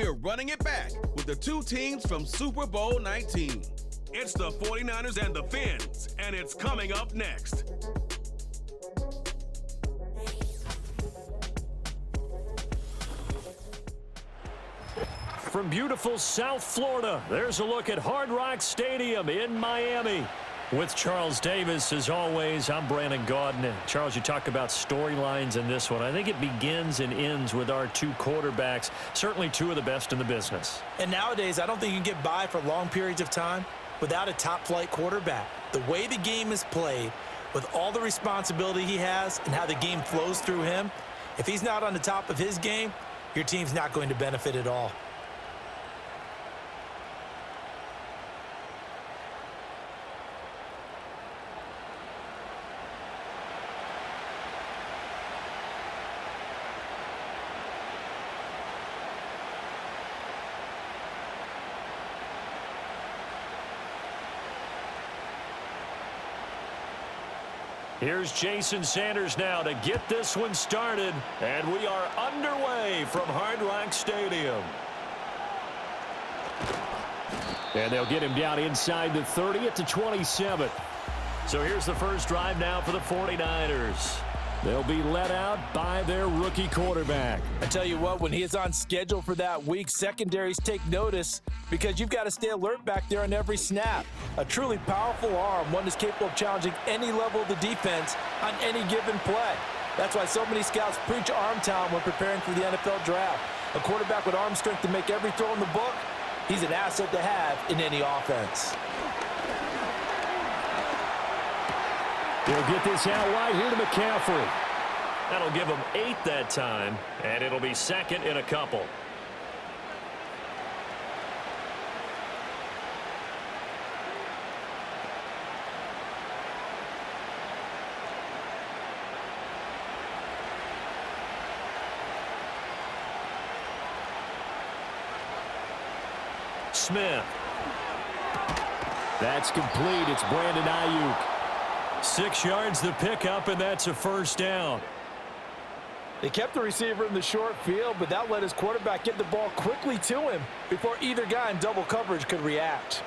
we're running it back with the two teams from Super Bowl 19. It's the 49ers and the Fins, and it's coming up next. From beautiful South Florida, there's a look at Hard Rock Stadium in Miami. With Charles Davis, as always, I'm Brandon Gaudin. Charles, you talk about storylines in this one. I think it begins and ends with our two quarterbacks, certainly two of the best in the business. And nowadays, I don't think you can get by for long periods of time without a top-flight quarterback. The way the game is played, with all the responsibility he has and how the game flows through him, if he's not on the top of his game, your team's not going to benefit at all. Here's Jason Sanders now to get this one started, and we are underway from Hard Rock Stadium. And they'll get him down inside the 30 at the 27. So here's the first drive now for the 49ers. They'll be let out by their rookie quarterback. I tell you what, when he is on schedule for that week, secondaries take notice because you've got to stay alert back there on every snap. A truly powerful arm, one that's capable of challenging any level of the defense on any given play. That's why so many scouts preach arm talent when preparing for the NFL draft. A quarterback with arm strength to make every throw in the book, he's an asset to have in any offense. They'll get this out wide here to McCaffrey. That'll give him 8 that time, and it'll be second in a couple. Smith. That's complete. It's Brandon Ayuk. 6 yards the pickup, and that's a first down. They kept the receiver in the short field, but that let his quarterback get the ball quickly to him before either guy in double coverage could react.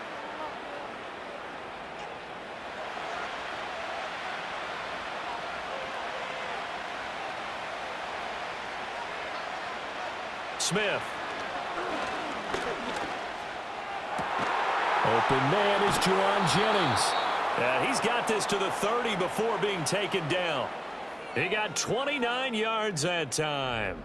Smith. Open man is Juwan Jennings. He's got this to the 30 before being taken down. He got 29 yards that time.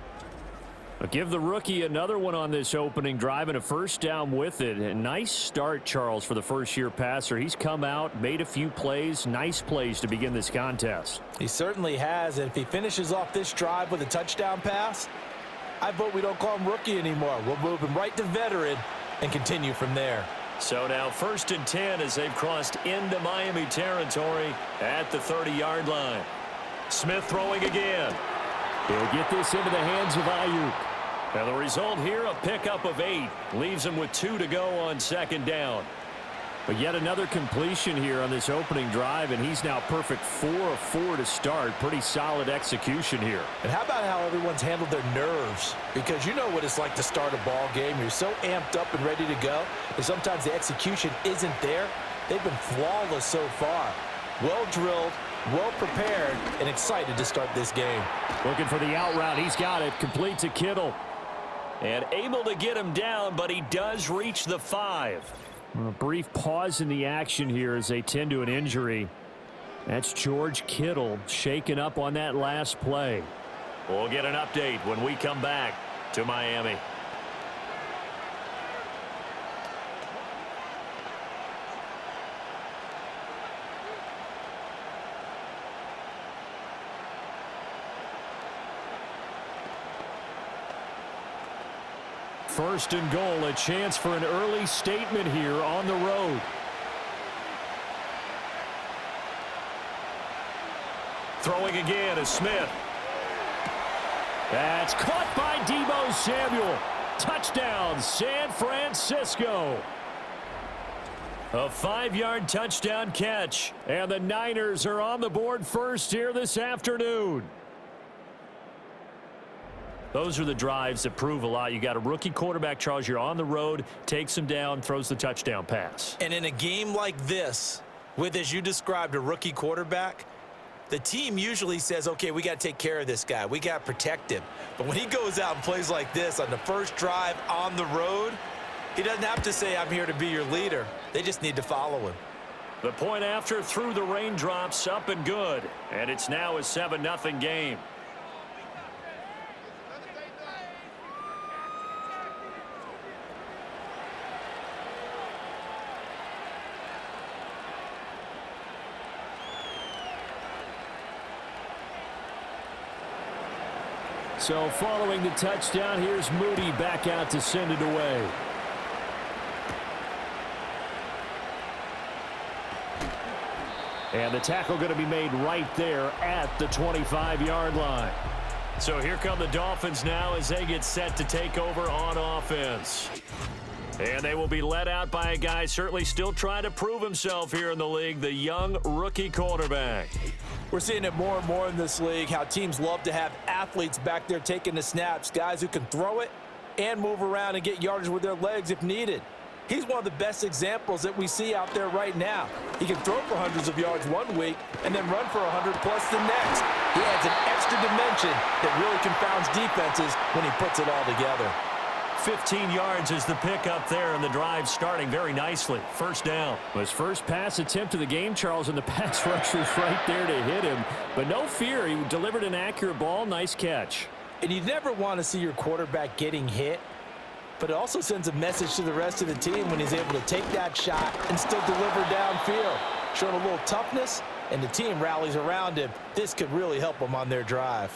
I'll give the rookie another one on this opening drive and a first down with it. A nice start, Charles, for the first-year passer. He's come out, made a few plays, nice plays to begin this contest. He certainly has, and if he finishes off this drive with a touchdown pass, I vote we don't call him rookie anymore. We'll move him right to veteran and continue from there. So now 1st and 10 as they've crossed into Miami territory at the 30-yard line. Smith throwing again. He'll get this into the hands of Ayuk. And the result here, a pickup of 8. Leaves him with 2 to go on second down. But yet another completion here on this opening drive, and he's now perfect 4 of 4 to start. Pretty solid execution here. And how about how everyone's handled their nerves? Because you know what it's like to start a ball game. You're so amped up and ready to go, and sometimes the execution isn't there. They've been flawless so far. Well drilled, well prepared, and excited to start this game. Looking for the out route. He's got it. Complete to Kittle. And able to get him down, but he does reach the 5. A brief pause in the action here as they tend to an injury. That's George Kittle shaken up on that last play. We'll get an update when we come back to Miami. First and goal, a chance for an early statement here on the road. Throwing again is Smith. That's caught by Deebo Samuel. Touchdown, San Francisco. A 5-yard touchdown catch, and the Niners are on the board first here this afternoon. Those are the drives that prove a lot. You got a rookie quarterback, Charles. You're on the road, takes him down, throws the touchdown pass. And in a game like this, with, as you described, a rookie quarterback, the team usually says, okay, we got to take care of this guy. We got to protect him. But when he goes out and plays like this on the first drive on the road, he doesn't have to say, I'm here to be your leader. They just need to follow him. The point after through the raindrops, up and good. And it's now a 7-0 game. So following the touchdown, here's Moody back out to send it away. And the tackle going to be made right there at the 25-yard line. So here come the Dolphins now as they get set to take over on offense. And they will be led out by a guy certainly still trying to prove himself here in the league, the young rookie quarterback. We're seeing it more and more in this league, how teams love to have athletes back there taking the snaps, guys who can throw it and move around and get yardage with their legs if needed. He's one of the best examples that we see out there right now. He can throw for hundreds of yards one week and then run for 100+ the next. He adds an extra dimension that really confounds defenses when he puts it all together. 15 yards is the pickup there, and the drive starting very nicely. First down. His first pass attempt of the game, Charles, and the pass rusher's right there to hit him. But no fear, he delivered an accurate ball. Nice catch. And you never want to see your quarterback getting hit, but it also sends a message to the rest of the team when he's able to take that shot and still deliver downfield. Showing a little toughness, and the team rallies around him. This could really help them on their drive.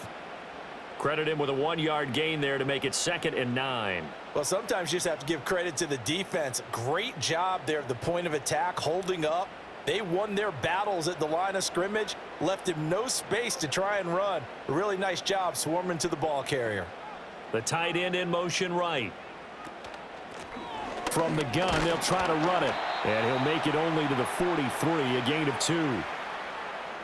Credit him with a 1-yard gain there to make it 2nd and 9. Well, sometimes you just have to give credit to the defense. Great job there at the point of attack, holding up. They won their battles at the line of scrimmage, left him no space to try and run. A really nice job swarming to the ball carrier. The tight end in motion right. From the gun, they'll try to run it. And he'll make it only to the 43, a gain of 2.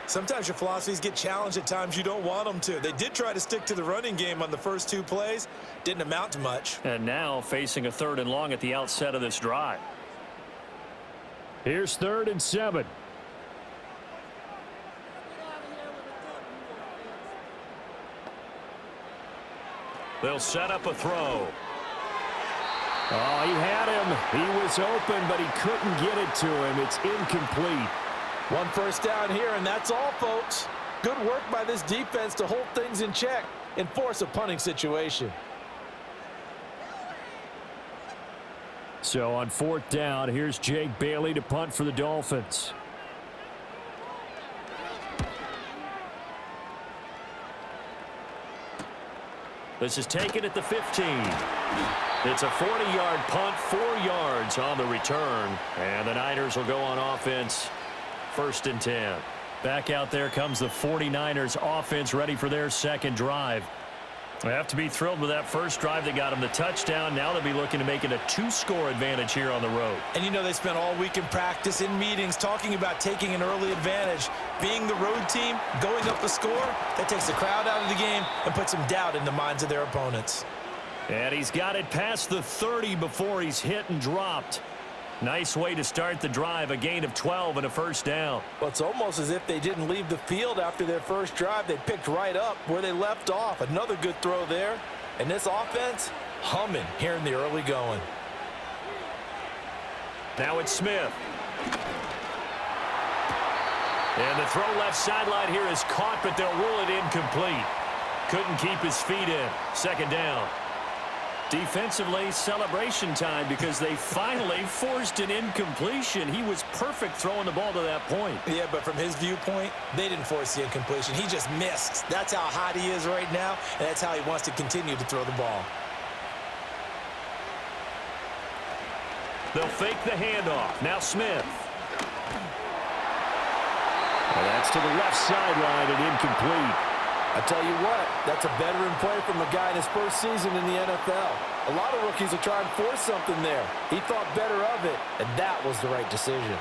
Sometimes your philosophies get challenged at times you don't want them to. They did try to stick to the running game on the first 2 plays. Didn't amount to much. And now facing a 3rd and long at the outset of this drive. Here's 3rd and 7. They'll set up a throw. Oh, he had him. He was open, but he couldn't get it to him. It's incomplete. 1 first down here, and that's all, folks. Good work by this defense to hold things in check and force a punting situation. So on 4th down, here's Jake Bailey to punt for the Dolphins. This is taken at the 15. It's a 40-yard punt, 4 yards on the return. And the Niners will go on offense. 1st and 10. Back out there comes the 49ers offense ready for their 2nd drive. They have to be thrilled with that first drive that got them the touchdown. Now they'll be looking to make it a 2-score advantage here on the road. And you know they spent all week in practice, in meetings, talking about taking an early advantage. Being the road team, going up a score, that takes the crowd out of the game and puts some doubt in the minds of their opponents. And he's got it past the 30 before he's hit and dropped. Nice way to start the drive, a gain of 12 and a first down. Well, it's almost as if they didn't leave the field after their first drive. They picked right up where they left off. Another good throw there. And this offense, humming here in the early going. Now it's Smith. And the throw left sideline here is caught, but they'll rule it incomplete. Couldn't keep his feet in. 2nd down. Defensively, celebration time because they finally forced an incompletion. He was perfect throwing the ball to that point. Yeah, but from his viewpoint, they didn't force the incompletion. He just missed. That's how hot he is right now, and that's how he wants to continue to throw the ball. They'll fake the handoff. Now Smith. And that's to the left sideline and incomplete. I tell you what, that's a veteran play from a guy in his first season in the NFL. A lot of rookies will try and force something there. He thought better of it, and that was the right decision.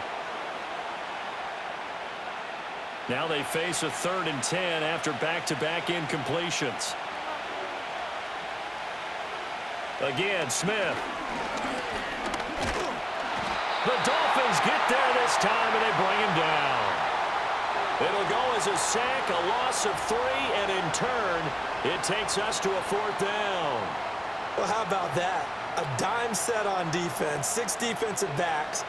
Now they face a 3rd and 10 after back-to-back incompletions. Again, Smith. The Dolphins get there this time, and they bring him down. It'll go as a sack, a loss of 3, and in turn, it takes us to a 4th down. Well, how about that? A dime set on defense, 6 defensive backs.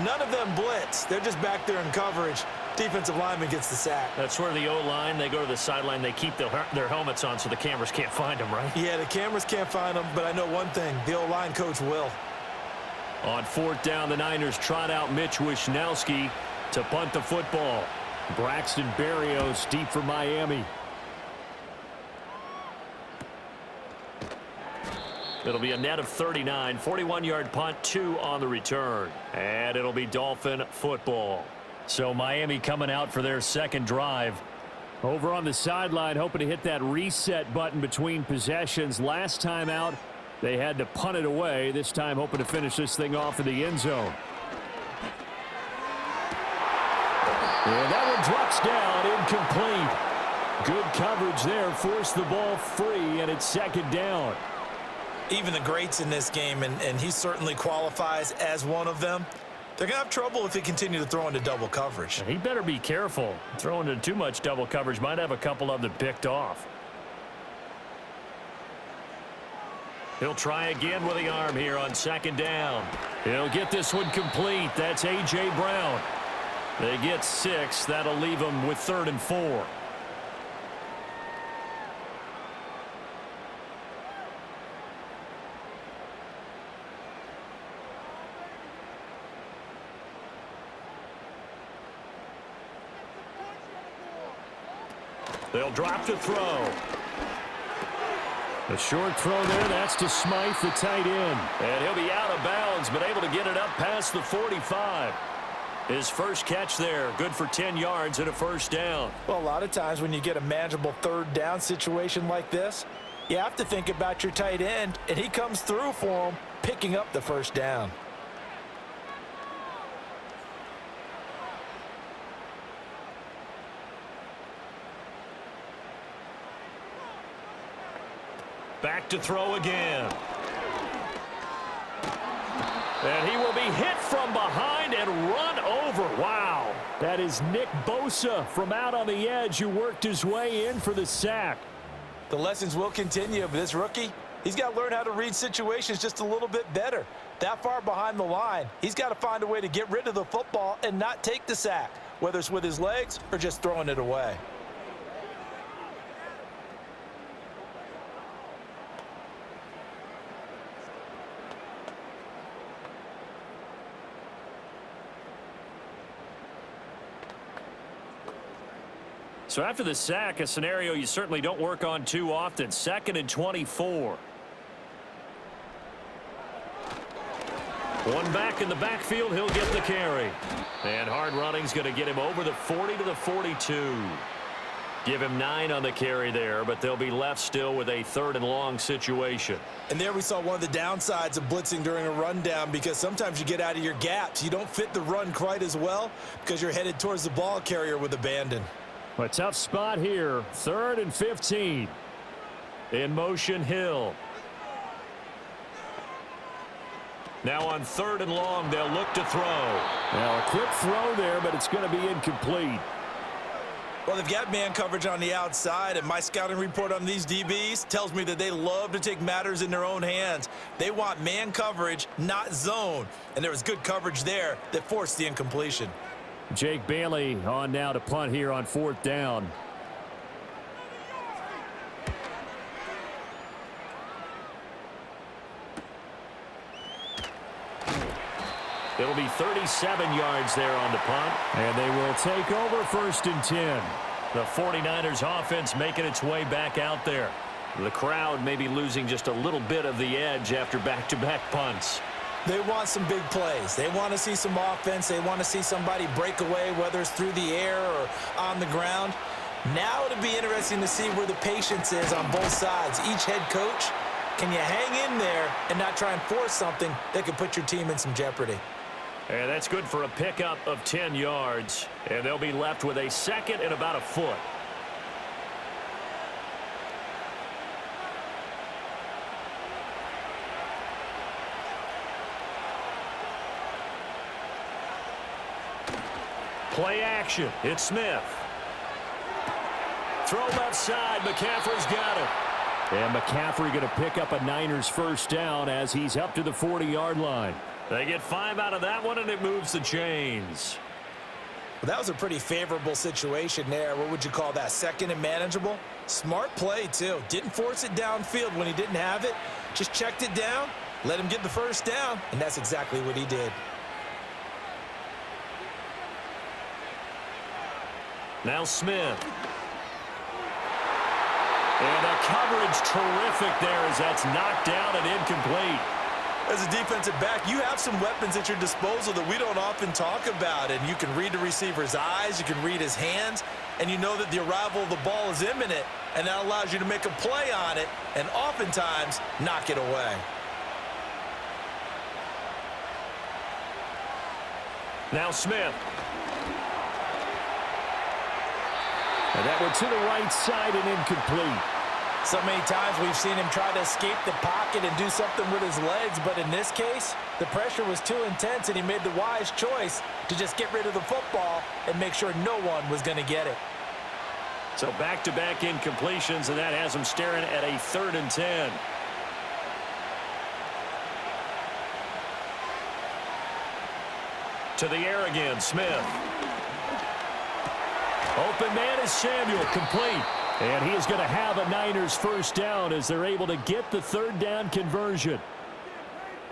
None of them blitz. They're just back there in coverage. Defensive lineman gets the sack. That's where the O-line, they go to the sideline, they keep their helmets on so the cameras can't find them, right? Yeah, the cameras can't find them, but I know one thing. The O-line coach will. On 4th down, the Niners trot out Mitch Wishnowski to punt the football. Braxton Berrios deep for Miami. It'll be a net of 39, 41-yard punt, 2 on the return. And it'll be Dolphin football. So Miami coming out for their second drive. Over on the sideline, hoping to hit that reset button between possessions. Last time out, they had to punt it away. This time hoping to finish this thing off in the end zone. And that one drops down, incomplete. Good coverage there, forced the ball free, and it's 2nd down. Even the greats in this game, and he certainly qualifies as one of them, they're going to have trouble if they continue to throw into double coverage. He better be careful. Throwing into too much double coverage might have a couple of them picked off. He'll try again with the arm here on 2nd down. He'll get this one complete. That's A.J. Brown. They get 6. That'll leave them with 3rd and 4. They'll drop to throw. A short throw there. That's to Smythe, the tight end. And he'll be out of bounds, but able to get it up past the 45. His first catch there, good for 10 yards and a 1st down. Well, a lot of times when you get a manageable 3rd down situation like this, you have to think about your tight end, and he comes through for him, picking up the 1st down. Back to throw again. And he will be hit from behind and run over. Wow. That is Nick Bosa from out on the edge who worked his way in for the sack. The lessons will continue, but this rookie, he's got to learn how to read situations just a little bit better. That far behind the line, he's got to find a way to get rid of the football and not take the sack, whether it's with his legs or just throwing it away. So after the sack, a scenario you certainly don't work on too often. 2nd and 24. One back in the backfield, he'll get the carry. And hard running's going to get him over the 40 to the 42. Give him 9 on the carry there, but they'll be left still with a 3rd and long situation. And there we saw one of the downsides of blitzing during a rundown, because sometimes you get out of your gaps. You don't fit the run quite as well because you're headed towards the ball carrier with abandon. A tough spot here. 3rd and 15. In motion, Hill. Now on 3rd and long, they'll look to throw. Now a quick throw there, but it's going to be incomplete. Well, they've got man coverage on the outside, and my scouting report on these DBs tells me that they love to take matters in their own hands. They want man coverage, not zone. And there was good coverage there that forced the incompletion. Jake Bailey on now to punt here on 4th down. It'll be 37 yards there on the punt. And they will take over 1st and 10. The 49ers offense making its way back out there. The crowd may be losing just a little bit of the edge after back-to-back punts. They want some big plays. They want to see some offense. They want to see somebody break away, whether it's through the air or on the ground. Now it'll be interesting to see where the patience is on both sides. Each head coach, can you hang in there and not try and force something that could put your team in some jeopardy? And that's good for a pickup of 10 yards. And they'll be left with a 2nd and about a foot. Play action. It's Smith. Throw left side. McCaffrey's got it. And McCaffrey going to pick up a Niners first down as he's up to the 40-yard line. They get 5 out of that one, and it moves the chains. Well, that was a pretty favorable situation there. What would you call that? Second and manageable? Smart play, too. Didn't force it downfield when he didn't have it. Just checked it down, let him get the first down, and that's exactly what he did. Now Smith. And a coverage terrific there as that's knocked down and incomplete. As a defensive back, you have some weapons at your disposal that we don't often talk about. And you can read the receiver's eyes, you can read his hands, and you know that the arrival of the ball is imminent, and that allows you to make a play on it and oftentimes knock it away. Now Smith. And that one to the right side and incomplete. So many times we've seen him try to escape the pocket and do something with his legs, but in this case, the pressure was too intense and he made the wise choice to just get rid of the football and make sure no one was going to get it. So back-to-back incompletions, and that has him staring at a 3rd and 10. To the air again, Smith. Open man is Samuel, complete. And he is going to have a Niners first down as they're able to get the 3rd down conversion.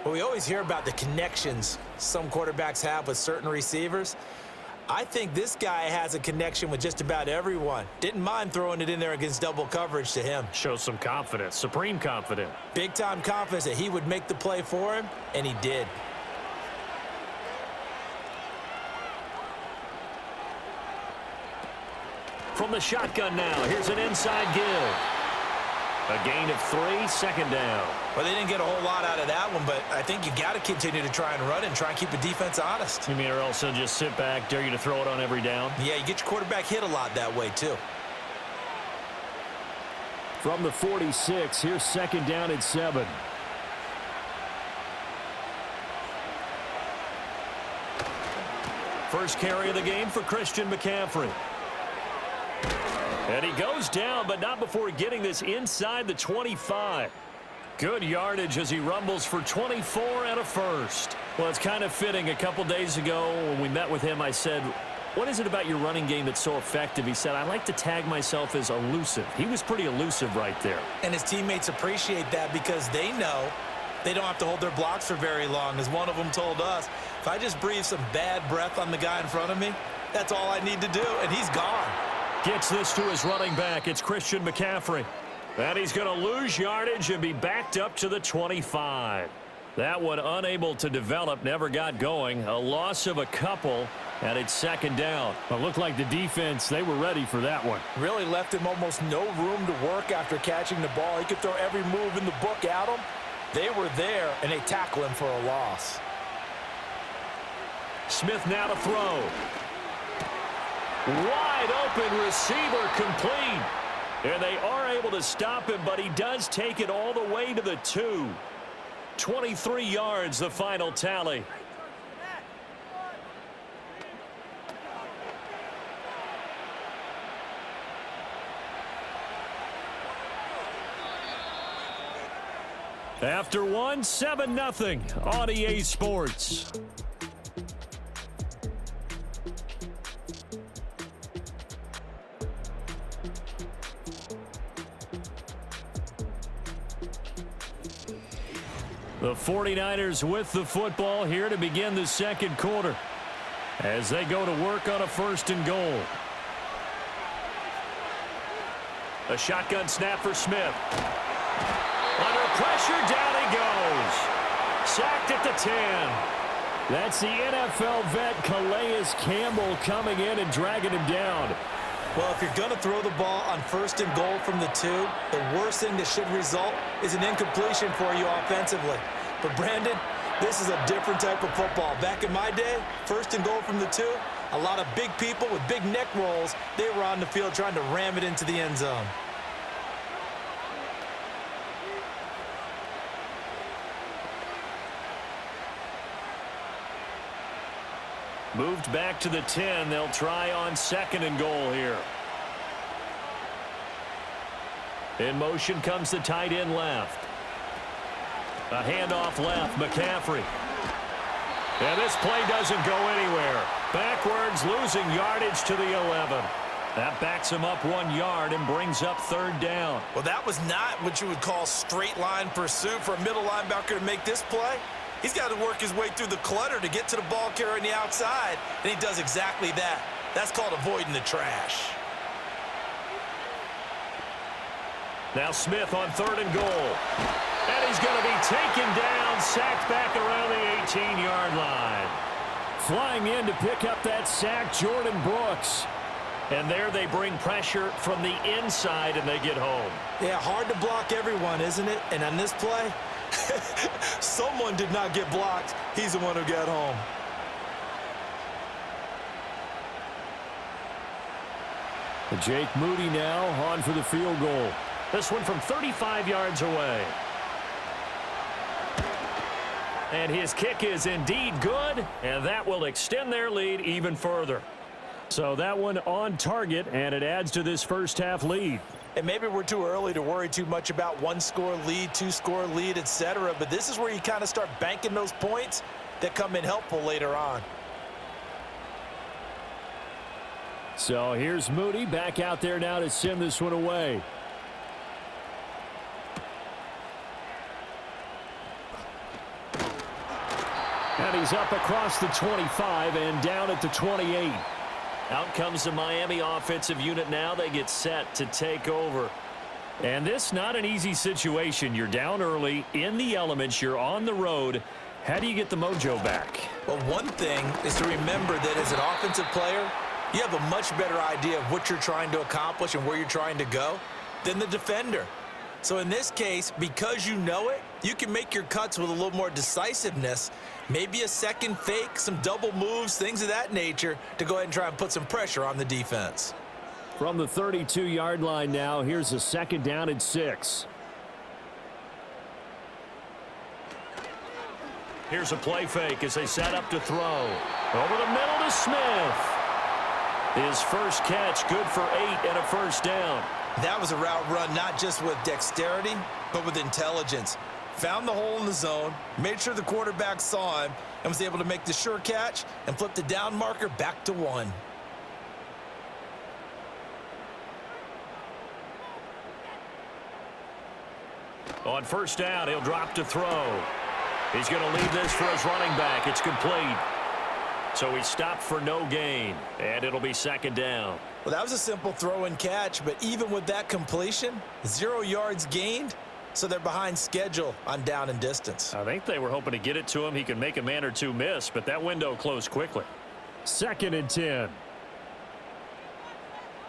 Well, we always hear about the connections some quarterbacks have with certain receivers. I think this guy has a connection with just about everyone. Didn't mind throwing it in there against double coverage to him. Shows some confidence, supreme confidence. Big-time confidence that he would make the play for him, and he did. From the shotgun now, here's an inside give. A gain of 3, 2nd down. Well, they didn't get a whole lot out of that one, but I think you got to continue to try and run and try and keep the defense honest. You mean or else they'll just sit back, dare you to throw it on every down? Yeah, you get your quarterback hit a lot that way, too. From the 46, here's 2nd down and 7. First carry of the game for Christian McCaffrey. And he goes down, but not before getting this inside the 25. Good yardage as he rumbles for 24 and a first. Well, it's kind of fitting. A couple days ago when we met with him, I said, what is it about your running game that's so effective? He said, I like to tag myself as elusive. He was pretty elusive right there. And his teammates appreciate that because they know they don't have to hold their blocks for very long. As one of them told us, if I just breathe some bad breath on the guy in front of me, that's all I need to do, and he's gone. Gets this to his running back. It's Christian McCaffrey. And he's going to lose yardage and be backed up to the 25. That one unable to develop, never got going. A loss of a couple, and it's 2nd down. Well, it looked like the defense, they were ready for that one. Really left him almost no room to work after catching the ball. He could throw every move in the book at him. They were there, and they tackle him for a loss. Smith now to throw. Wide open receiver complete. And they are able to stop him, but he does take it all the way to the 2. 23 yards, the final tally. After one, 7-0 on EA Sports. The 49ers with the football here to begin the 2nd quarter as they go to work on a 1st and goal. A shotgun snap for Smith. Under pressure, down he goes. Sacked at the 10. That's the NFL vet Calais Campbell coming in and dragging him down. Well, if you're going to throw the ball on 1st and goal from the 2, the worst thing that should result is an incompletion for you offensively. But, Brandon, this is a different type of football. Back in my day, 1st and goal from the 2, a lot of big people with big neck rolls, they were on the field trying to ram it into the end zone. Moved back to the 10. They'll try on 2nd and goal here. In motion comes the tight end left. A handoff left, McCaffrey. And this play doesn't go anywhere. Backwards, losing yardage to the 11. That backs him up 1 yard and brings up 3rd down. Well, that was not what you would call straight line pursuit for a middle linebacker to make this play. He's got to work his way through the clutter to get to the ball carrier on the outside, and he does exactly that. That's called avoiding the trash. Now Smith on 3rd and goal. And he's going to be taken down, sacked back around the 18-yard line. Flying in to pick up that sack, Jordan Brooks. And there they bring pressure from the inside, and they get home. Yeah, hard to block everyone, isn't it? And on this play, someone did not get blocked. He's the one who got home. Jake Moody now on for the field goal. This one from 35 yards away. And his kick is indeed good, and that will extend their lead even further. So that one on target, and it adds to this first half lead. And maybe we're too early to worry too much about 1-score lead, 2-score lead, etc. But this is where you kind of start banking those points that come in helpful later on. So here's Moody back out there now to send this one away. And he's up across the 25 and down at the 28. Out comes the Miami offensive unit now. They get set to take over. And this not an easy situation. You're down early, in the elements, you're on the road. How do you get the mojo back? Well, one thing is to remember that as an offensive player, you have a much better idea of what you're trying to accomplish and where you're trying to go than the defender. So in this case, because you know it, you can make your cuts with a little more decisiveness, maybe a second fake, some double moves, things of that nature, to go ahead and try and put some pressure on the defense. From the 32-yard line now, here's a 2nd down and 6. Here's a play fake as they set up to throw. Over the middle to Smith. His first catch, good for 8 and a first down. That was a route run not just with dexterity, but with intelligence. Found the hole in the zone, made sure the quarterback saw him, and was able to make the sure catch and flip the down marker back to 1. On first down, he'll drop to throw. He's going to leave this for his running back. It's complete. So he stopped for no gain, and it'll be 2nd down. Well, that was a simple throw and catch, but even with that completion, 0 yards gained, so they're behind schedule on down and distance. I think they were hoping to get it to him. He could make a man or two miss, but that window closed quickly. 2nd and 10.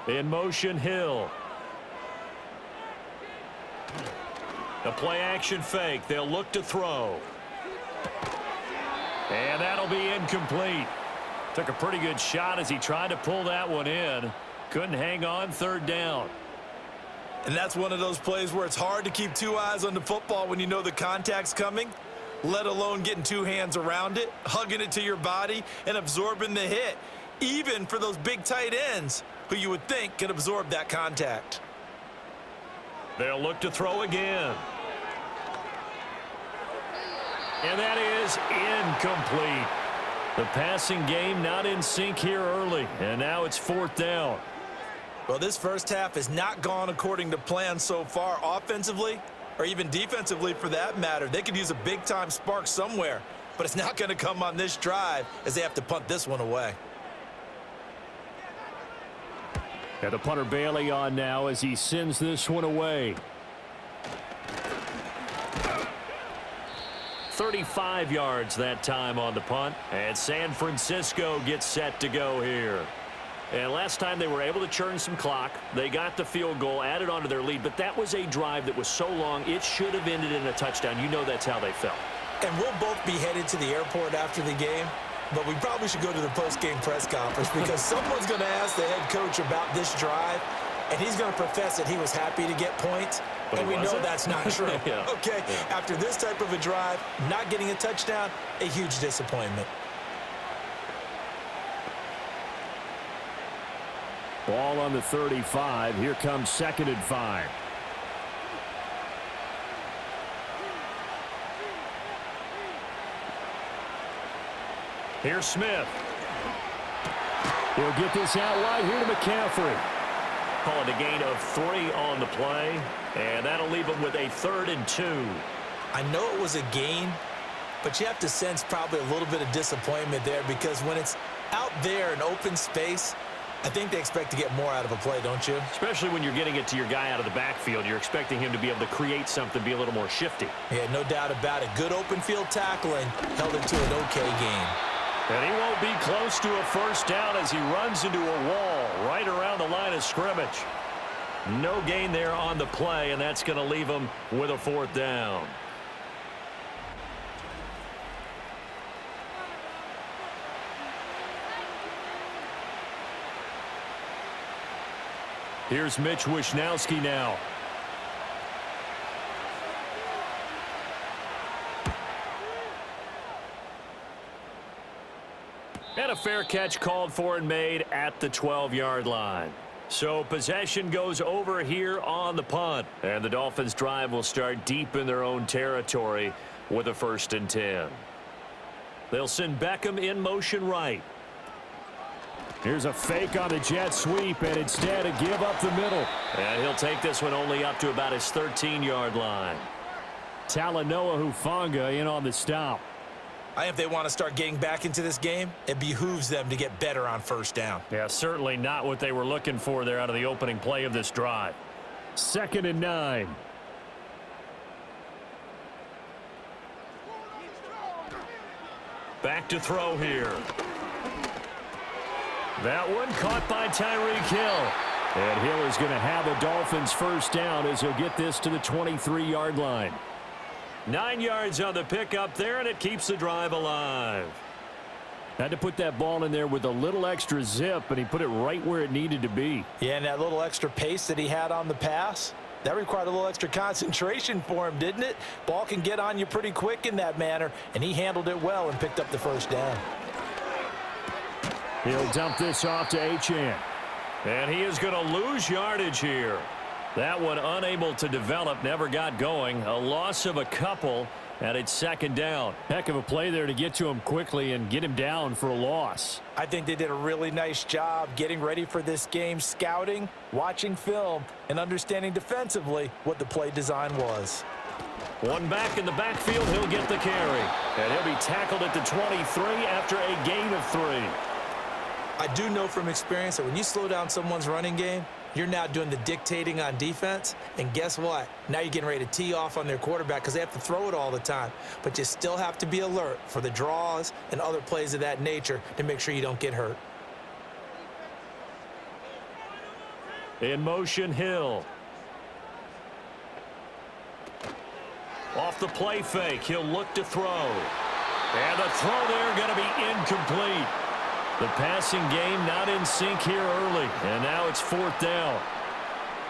In motion, Hill. The play action fake. They'll look to throw. And that'll be incomplete. Took a pretty good shot as he tried to pull that one in. Couldn't hang on, 3rd down. And that's one of those plays where it's hard to keep 2 eyes on the football when you know the contact's coming, let alone getting 2 hands around it, hugging it to your body, and absorbing the hit, even for those big tight ends who you would think could absorb that contact. They'll look to throw again. And that is incomplete. The passing game not in sync here early, and now it's 4th down. Well, this first half has not gone according to plan so far offensively, or even defensively for that matter. They could use a big-time spark somewhere, but it's not going to come on this drive as they have to punt this one away. And the punter Bailey on now as he sends this one away. 35 yards that time on the punt, and San Francisco gets set to go here. And last time they were able to churn some clock. They got the field goal, added on to their lead, but that was a drive that was so long it should have ended in a touchdown. You know that's how they felt. And we'll both be headed to the airport after the game, but we probably should go to the post-game press conference because someone's going to ask the head coach about this drive, and he's going to profess that he was happy to get points, and we know that's not true. Yeah. Okay, yeah. After this type of a drive, not getting a touchdown, a huge disappointment. Ball on the 35. Here comes 2nd and 5. Here's Smith. He'll get this out wide here to McCaffrey. Call it a gain of 3 on the play, and that'll leave him with a 3rd and 2. I know it was a gain, but you have to sense probably a little bit of disappointment there because when it's out there in open space, I think they expect to get more out of a play, don't you? Especially when you're getting it to your guy out of the backfield. You're expecting him to be able to create something, be a little more shifty. Yeah, no doubt about it. Good open field tackling held it to an okay gain. And he won't be close to a first down as he runs into a wall right around the line of scrimmage. No gain there on the play, and that's going to leave him with a 4th down. Here's Mitch Wishnowski now. And a fair catch called for and made at the 12-yard line. So possession goes over here on the punt. And the Dolphins drive will start deep in their own territory with a 1st and 10. They'll send Beckham in motion right. Here's a fake on the jet sweep, and instead a give up the middle. And he'll take this one only up to about his 13-yard line. Talanoa Hufanga in on the stop. I think if they want to start getting back into this game, it behooves them to get better on 1st down. Yeah, certainly not what they were looking for there out of the opening play of this drive. 2nd and 9. Back to throw here. That one caught by Tyreek Hill. And Hill is going to have a Dolphins 1st down as he'll get this to the 23-yard line. 9 yards on the pickup there, and it keeps the drive alive. Had to put that ball in there with a little extra zip, and he put it right where it needed to be. Yeah, and that little extra pace that he had on the pass, that required a little extra concentration for him, didn't it? Ball can get on you pretty quick in that manner, and he handled it well and picked up the 1st down. He'll dump this off to Achane. And he is going to lose yardage here. That one unable to develop, never got going. A loss of a couple, and it's 2nd down. Heck of a play there to get to him quickly and get him down for a loss. I think they did a really nice job getting ready for this game, scouting, watching film, and understanding defensively what the play design was. One back in the backfield, he'll get the carry. And he'll be tackled at the 23 after a gain of 3. I do know from experience that when you slow down someone's running game, you're now doing the dictating on defense. And guess what? Now you're getting ready to tee off on their quarterback because they have to throw it all the time. But you still have to be alert for the draws and other plays of that nature to make sure you don't get hurt. In motion, Hill. Off the play fake, he'll look to throw. And the throw there going to be incomplete. The passing game not in sync here early, and now it's 4th down.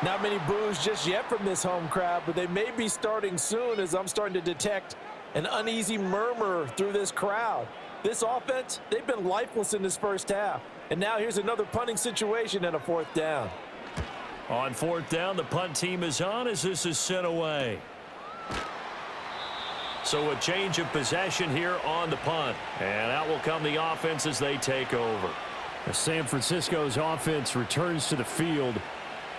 Not many boos just yet from this home crowd, but they may be starting soon as I'm starting to detect an uneasy murmur through this crowd. This offense, they've been lifeless in this 1st half. And now here's another punting situation and a 4th down. On 4th down, the punt team is on as this is sent away. So a change of possession here on the punt. And out will come the offense as they take over. San Francisco's offense returns to the field.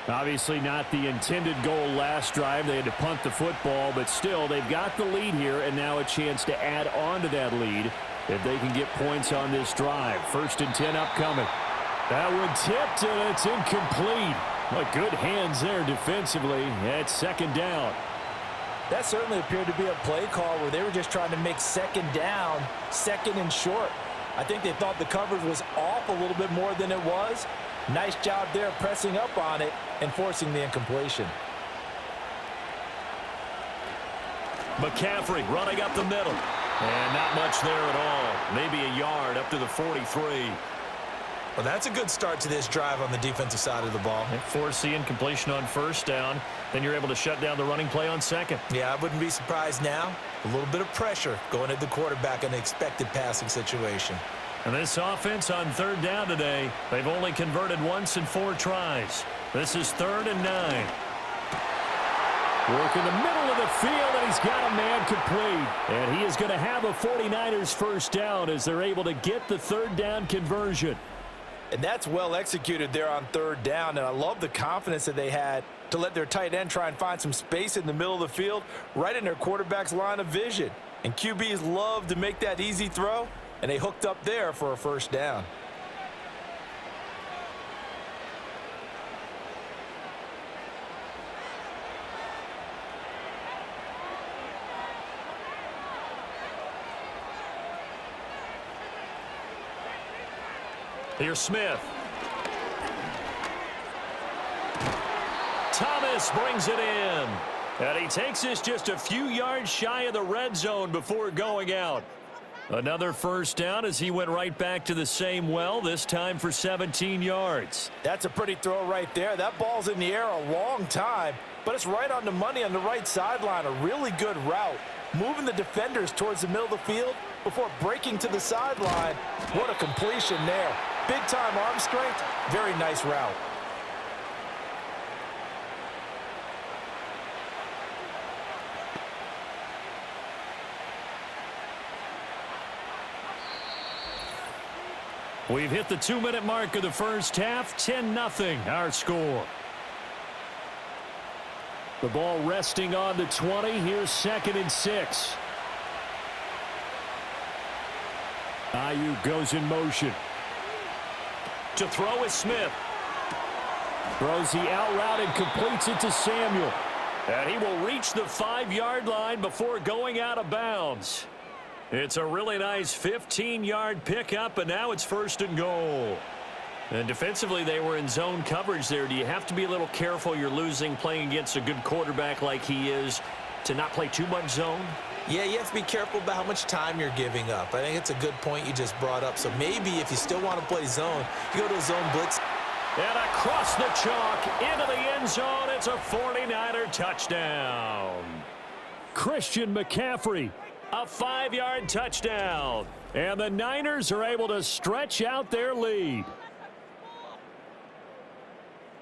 Obviously not the intended goal last drive. They had to punt the football, but still they've got the lead here and now a chance to add on to that lead if they can get points on this drive. 1st and 10 upcoming. That one tipped and it's incomplete. But good hands there defensively at 2nd down. That certainly appeared to be a play call where they were just trying to make 2nd down, 2nd and short. I think they thought the coverage was off a little bit more than it was. Nice job there pressing up on it and forcing the incompletion. McCaffrey running up the middle. And not much there at all. Maybe a yard up to the 43. Well, that's a good start to this drive on the defensive side of the ball. Force the incompletion on 1st down. Then you're able to shut down the running play on 2nd. Yeah, I wouldn't be surprised now. A little bit of pressure going at the quarterback in an expected passing situation. And this offense on third down today, they've only converted once in 4 tries. This is 3rd and 9. Work in the middle of the field, and he's got a man complete. And he is going to have a 49ers first down as they're able to get the third down conversion. And that's well executed there on third down, and I love the confidence that they had to let their tight end try and find some space in the middle of the field, right in their quarterback's line of vision. And QBs love to make that easy throw, and they hooked up there for a first down. Here's Smith. Thomas brings it in. And he takes this just a few yards shy of the red zone before going out. Another first down as he went right back to the same well, this time for 17 yards. That's a pretty throw right there. That ball's in the air a long time, but it's right on the money on the right sideline. A really good route. Moving the defenders towards the middle of the field before breaking to the sideline. What a completion there. Big-time arm strength. Very nice route. We've hit the 2-minute mark of the first half. 10-0 our score. The ball resting on the 20. Here's 2nd and 6. Ayuk goes in motion. To throw is Smith. Throws the out route and completes it to Samuel. And he will reach the 5-yard line before going out of bounds. It's a really nice 15-yard pickup, and now it's 1st and goal. And defensively, they were in zone coverage there. Do you have to be a little careful you're losing playing against a good quarterback like he is to not play too much zone? Yeah, you have to be careful about how much time you're giving up. I think it's a good point you just brought up. So maybe if you still want to play zone, you go to a zone blitz. And across the chalk into the end zone, it's a 49er touchdown. Christian McCaffrey. A 5-yard touchdown. And the Niners are able to stretch out their lead.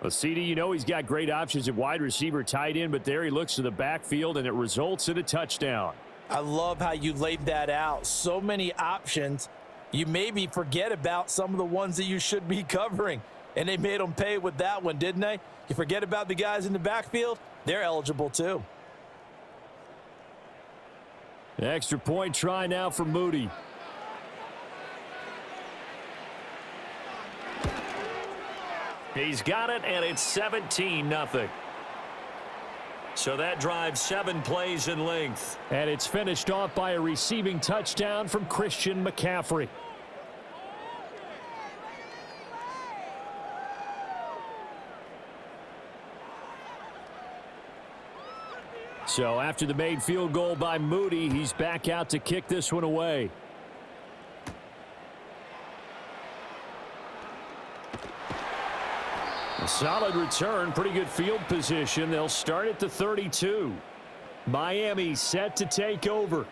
Well, CD, you know he's got great options at wide receiver, tight end, but there he looks to the backfield, and it results in a touchdown. I love how you laid that out. So many options. You maybe forget about some of the ones that you should be covering. And they made them pay with that one, didn't they? You forget about the guys in the backfield? They're eligible too. Extra point try now for Moody. He's got it, and it's 17-0. So that drives 7 plays in length. And it's finished off by a receiving touchdown from Christian McCaffrey. So after the made field goal by Moody, he's back out to kick this one away. A solid return, pretty good field position. They'll start at the 32. Miami set to take over.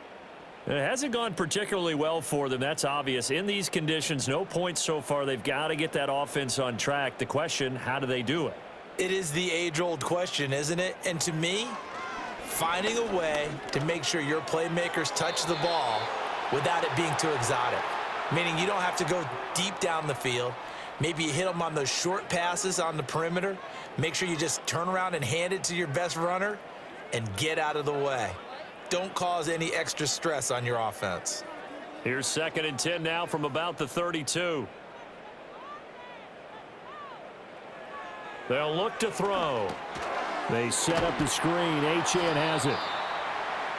It hasn't gone particularly well for them. That's obvious. In these conditions, no points so far. They've got to get that offense on track. The question, how do they do it? It is the age-old question, isn't it? And to me, finding a way to make sure your playmakers touch the ball without it being too exotic. Meaning you don't have to go deep down the field. Maybe you hit them on those short passes on the perimeter. Make sure you just turn around and hand it to your best runner and get out of the way. Don't cause any extra stress on your offense. Here's 2nd and 10 now from about the 32. They'll look to throw. They set up the screen. Achane has it.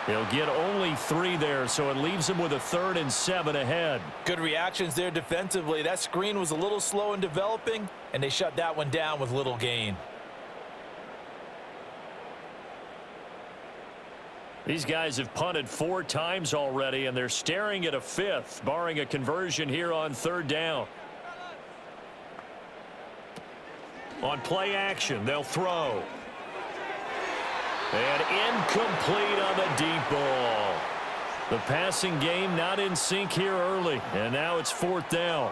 He'll get only 3 there, so it leaves him with a 3rd and 7 ahead. Good reactions there defensively. That screen was a little slow in developing, and they shut that one down with little gain. These guys have punted 4 times already, and they're staring at a 5th, barring a conversion here on 3rd down. On play action, they'll throw. And incomplete on the deep ball. The passing game not in sync here early, and now it's 4th down.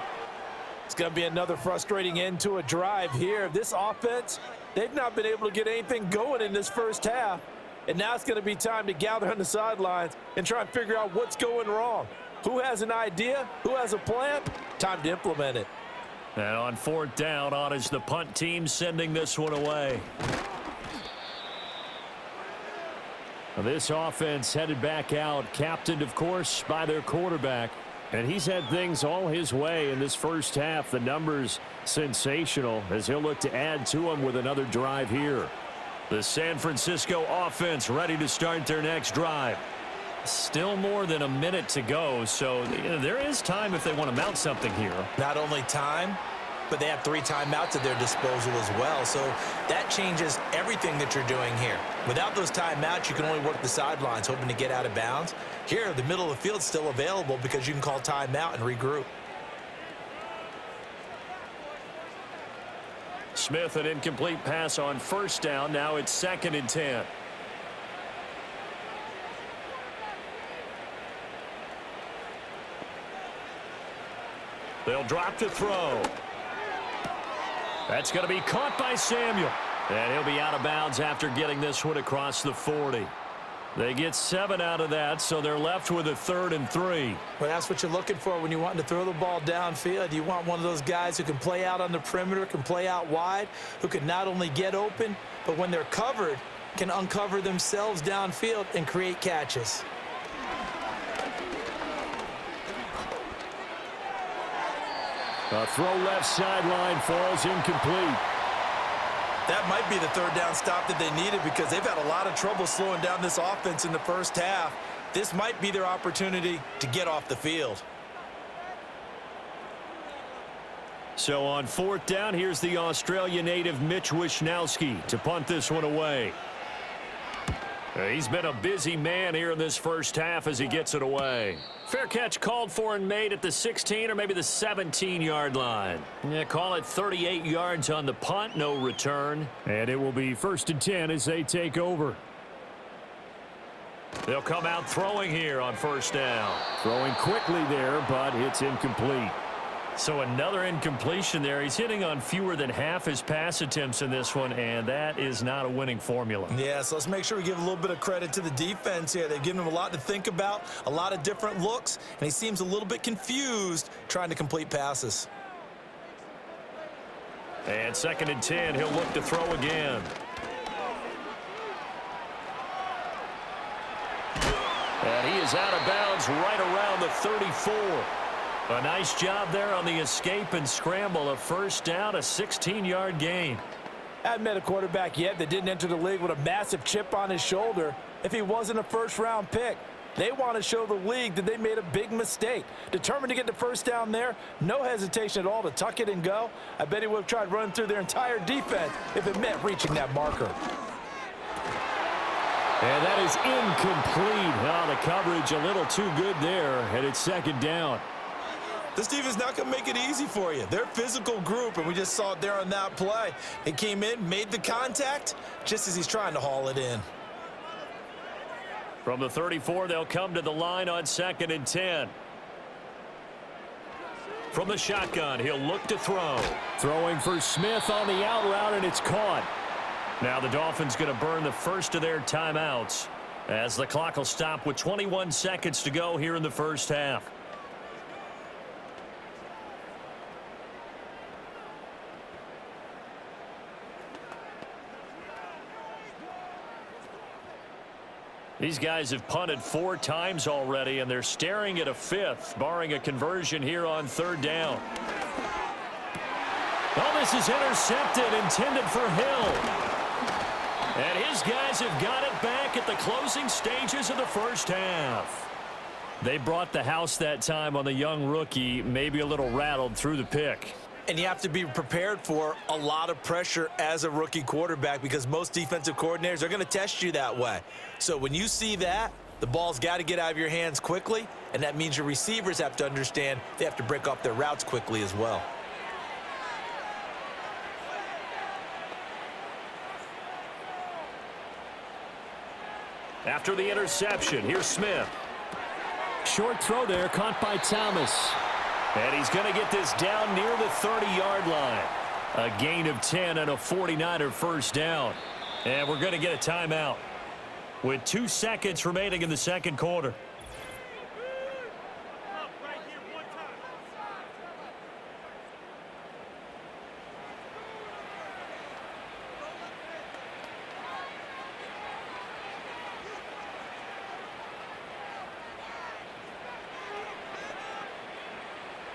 It's going to be another frustrating end to a drive here. This offense, they've not been able to get anything going in this first half. And now it's going to be time to gather on the sidelines and try and figure out what's going wrong. Who has an idea? Who has a plan? Time to implement it. And on 4th down, on is the punt team sending this one away. This offense headed back out, captained, of course, by their quarterback. And he's had things all his way in this first half. The numbers sensational as he'll look to add to them with another drive here. The San Francisco offense ready to start their next drive. Still more than a minute to go, so there is time if they want to mount something here. Not only time, but they have 3 timeouts at their disposal as well. So that changes everything that you're doing here. Without those timeouts, you can only work the sidelines, hoping to get out of bounds. Here, the middle of the field is still available because you can call timeout and regroup. Smith, an incomplete pass on 1st down. Now it's 2nd and 10. They'll drop to throw. That's going to be caught by Samuel. And he'll be out of bounds after getting this one across the 40. They get 7 out of that, so they're left with a 3rd and 3. Well, that's what you're looking for when you want to throw the ball downfield. You want one of those guys who can play out on the perimeter, can play out wide, who can not only get open, but when they're covered, can uncover themselves downfield and create catches. A throw left sideline falls incomplete. That might be the 3rd down stop that they needed because they've had a lot of trouble slowing down this offense in the first half. This might be their opportunity to get off the field. So on 4th down, here's the Australia native Mitch Wishnowsky to punt this one away. He's been a busy man here in this first half as he gets it away. Fair catch called for and made at the 16 or maybe the 17-yard line. Yeah, call it 38 yards on the punt, no return. And it will be 1st and 10 as they take over. They'll come out throwing here on 1st down. Throwing quickly there, but it's incomplete. So another incompletion there. He's hitting on fewer than half his pass attempts in this one, and that is not a winning formula. Yeah, so let's make sure we give a little bit of credit to the defense here. They've given him a lot to think about, a lot of different looks, and he seems a little bit confused trying to complete passes. And 2nd and 10, he'll look to throw again. And he is out of bounds right around the 34. A nice job there on the escape and scramble. A 1st down, a 16-yard gain. I haven't met a quarterback yet that didn't enter the league with a massive chip on his shoulder if he wasn't a 1st-round pick. They want to show the league that they made a big mistake. Determined to get the 1st down there, no hesitation at all to tuck it and go. I bet he would have tried running through their entire defense if it meant reaching that marker. And that is incomplete. Oh, the coverage a little too good there, and it's 2nd down. This defense not going to make it easy for you. They're a physical group, and we just saw it there on that play. They came in, made the contact, just as he's trying to haul it in. From the 34, they'll come to the line on 2nd and 10. From the shotgun, he'll look to throw. Throwing for Smith on the out route, and it's caught. Now the Dolphins going to burn the first of their timeouts as the clock will stop with 21 seconds to go here in the first half. These guys have punted 4 times already, and they're staring at a 5th, barring a conversion here on 3rd down. Oh, this is intercepted, intended for Hill. And his guys have got it back at the closing stages of the first half. They brought the house that time on the young rookie, maybe a little rattled through the pick. And you have to be prepared for a lot of pressure as a rookie quarterback because most defensive coordinators are going to test you that way. So when you see that, the ball's got to get out of your hands quickly, and that means your receivers have to understand they have to break off their routes quickly as well. After the interception, here's Smith. Short throw there, caught by Thomas. And he's going to get this down near the 30-yard line. A gain of 10 and a 49er first down. And we're going to get a timeout with 2 seconds remaining in the second quarter.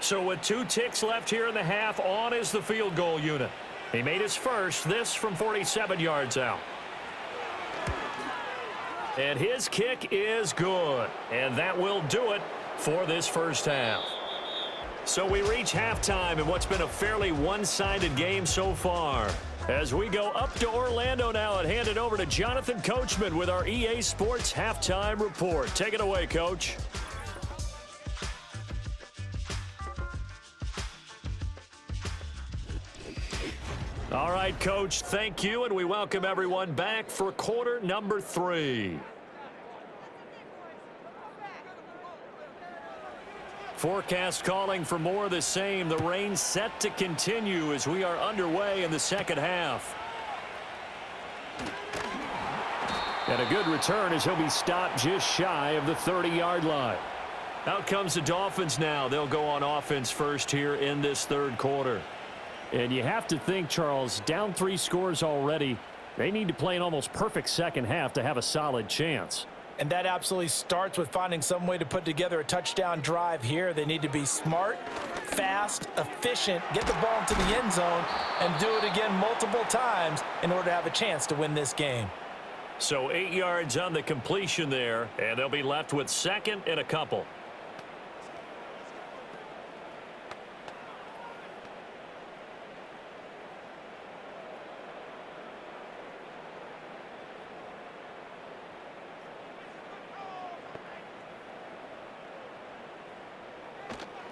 So with 2 ticks left here in the half, on is the field goal unit. He made his first, this from 47 yards out. And his kick is good. And that will do it for this first half. So we reach halftime in what's been a fairly one-sided game so far. As we go up to Orlando now and hand it over to Jonathan Coachman with our EA Sports Halftime Report. Take it away, Coach. All right, Coach, thank you, and we welcome everyone back for quarter number 3. Forecast calling for more of the same. The rain set to continue as we are underway in the second half. And a good return as he'll be stopped just shy of the 30-yard line. Out comes the Dolphins now. They'll go on offense first here in this third quarter. And you have to think, Charles, down 3 scores already. They need to play an almost perfect second half to have a solid chance. And that absolutely starts with finding some way to put together a touchdown drive here. They need to be smart, fast, efficient, get the ball into the end zone, and do it again multiple times in order to have a chance to win this game. So 8 yards on the completion there, and they'll be left with second and a couple.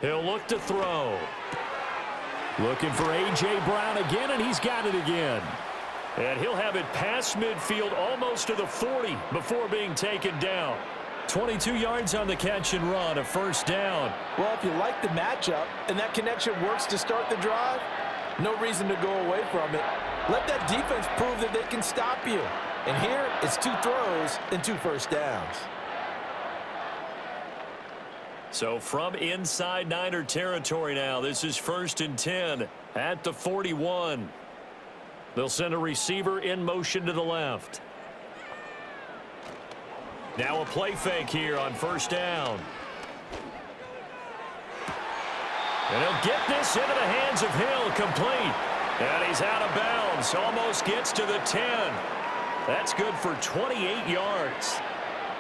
He'll look to throw. Looking for A.J. Brown again, and he's got it again. And he'll have it past midfield almost to the 40 before being taken down. 22 yards on the catch and run, a first down. Well, if you like the matchup and that connection works to start the drive, no reason to go away from it. Let that defense prove that they can stop you. And here, it's 2 throws and 2 first downs. So from inside Niner territory now, this is 1st and 10 at the 41. They'll send a receiver in motion to the left. Now a play fake here on first down. And he'll get this into the hands of Hill, complete. And he's out of bounds, almost gets to the 10. That's good for 28 yards.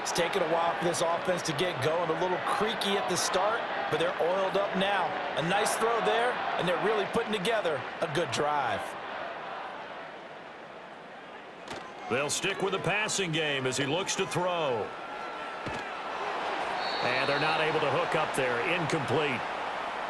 It's taken a while for this offense to get going. A little creaky at the start, but they're oiled up now. A nice throw there, and they're really putting together a good drive. They'll stick with the passing game as he looks to throw. And they're not able to hook up there. Incomplete.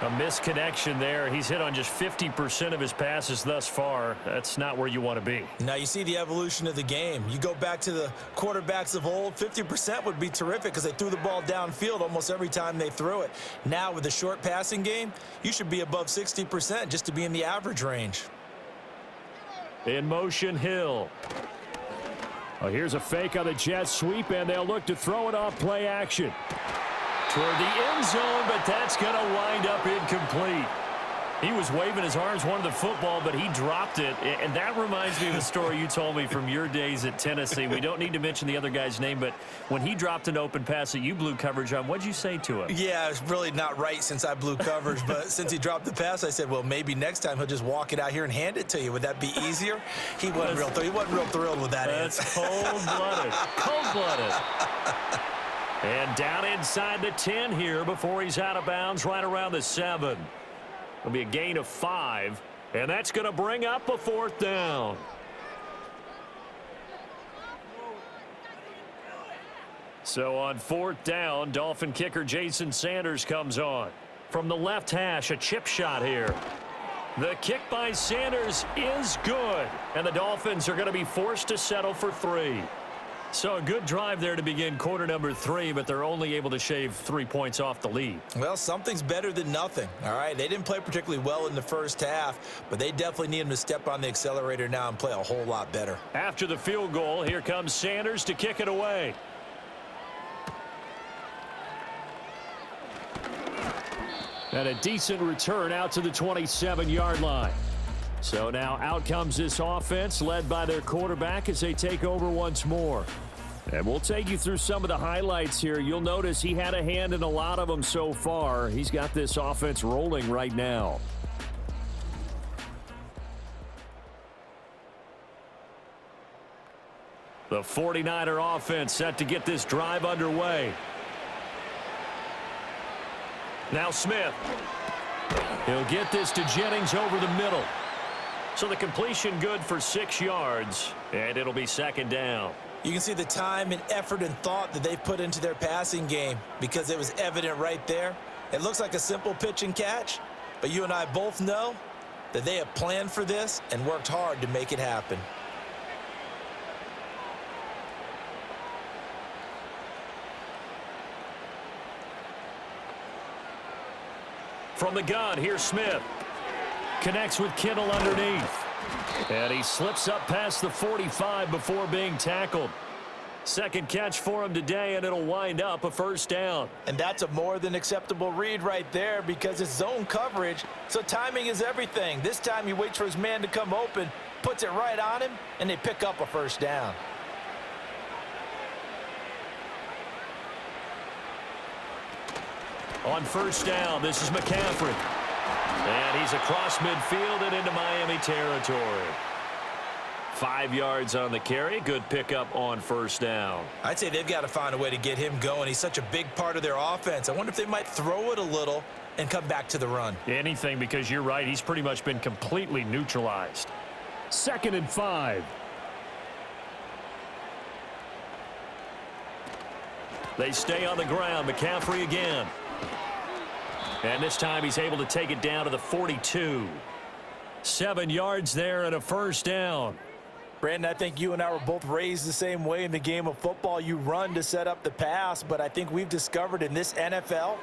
A misconnection there. He's hit on just 50% of his passes thus far. That's not where you want to be. Now you see the evolution of the game. You go back to the quarterbacks of old, 50% would be terrific because they threw the ball downfield almost every time they threw it. Now with the short passing game, you should be above 60% just to be in the average range. In motion, Hill. Well, here's a fake on the jet sweep, and they'll look to throw it off play action. Toward the end zone, but that's going to wind up incomplete. He was waving his arms, wanted the football, but he dropped it. And that reminds me of a story you told me from your days at Tennessee. We don't need to mention the other guy's name, but when he dropped an open pass that you blew coverage on, what'd you say to him? Yeah, it's really not right since I blew coverage, but since he dropped the pass, I said, well, maybe next time he'll just walk it out here and hand it to you. Would that be easier? He wasn't real thrilled with that answer. That's cold-blooded. Cold-blooded. And down inside the 10 here before he's out of bounds right around the 7. It'll be a gain of 5, and that's going to bring up a 4th down. So on 4th down, Dolphin kicker Jason Sanders comes on. From the left hash, a chip shot here. The kick by Sanders is good, and the Dolphins are going to be forced to settle for 3. So a good drive there to begin quarter number 3, but they're only able to shave 3 points off the lead. Well, something's better than nothing, all right? They didn't play particularly well in the first half, but they definitely need them to step on the accelerator now and play a whole lot better. After the field goal, here comes Sanders to kick it away. And a decent return out to the 27-yard line. So now out comes this offense led by their quarterback as they take over once more. And we'll take you through some of the highlights here. You'll notice he had a hand in a lot of them so far. He's got this offense rolling right now. The 49er offense set to get this drive underway. Now Smith. He'll get this to Jennings over the middle. So the completion good for 6 yards, and it'll be second down. You can see the time and effort and thought that they've put into their passing game because it was evident right there. It looks like a simple pitch and catch, but you and I both know that they have planned for this and worked hard to make it happen. From the gun, here's Smith. Connects with Kittle underneath. And he slips up past the 45 before being tackled. Second catch for him today, and it'll wind up a first down. And that's a more than acceptable read right there because it's zone coverage, so timing is everything. This time he waits for his man to come open, puts it right on him, and they pick up a first down. On first down, this is McCaffrey. And he's across midfield and into Miami territory. 5 yards on the carry. Good pickup on first down. I'd say they've got to find a way to get him going. He's such a big part of their offense. I wonder if they might throw it a little and come back to the run. Anything, because you're right. He's pretty much been completely neutralized. 2nd and 5. They stay on the ground. McCaffrey again. And this time he's able to take it down to the 42. 7 yards there and a first down. Brandon, I think you and I were both raised the same way in the game of football. You run to set up the pass, but I think we've discovered in this NFL,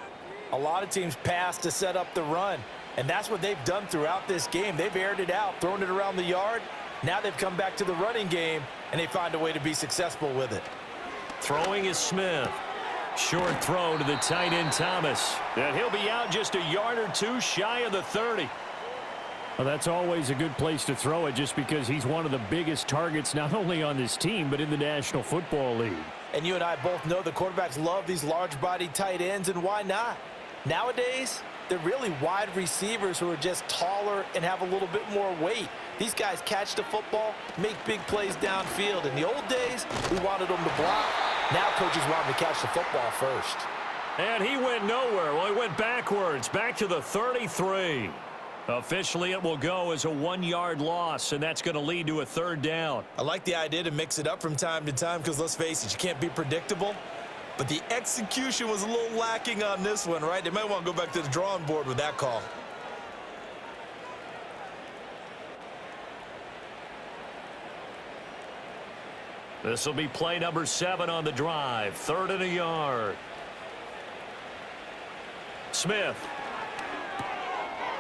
a lot of teams pass to set up the run. And that's what they've done throughout this game. They've aired it out, thrown it around the yard. Now they've come back to the running game, and they find a way to be successful with it. Throwing is Smith. Short throw to the tight end Thomas. And he'll be out just a yard or two shy of the 30. Well, that's always a good place to throw it just because he's one of the biggest targets not only on this team but in the National Football League. And you and I both know the quarterbacks love these large-bodied tight ends, and why not? Nowadays, they're really wide receivers who are just taller and have a little bit more weight. These guys catch the football, make big plays downfield. In the old days, we wanted them to block. Now coaches want them to catch the football first. And he went nowhere. Well, he went backwards, back to the 33. Officially, it will go as a 1-yard loss, and that's going to lead to a third down. I like the idea to mix it up from time to time because, let's face it, you can't be predictable. But the execution was a little lacking on this one, right? They might want to go back to the drawing board with that call. This will be play number 7 on the drive. 3rd and a yard. Smith.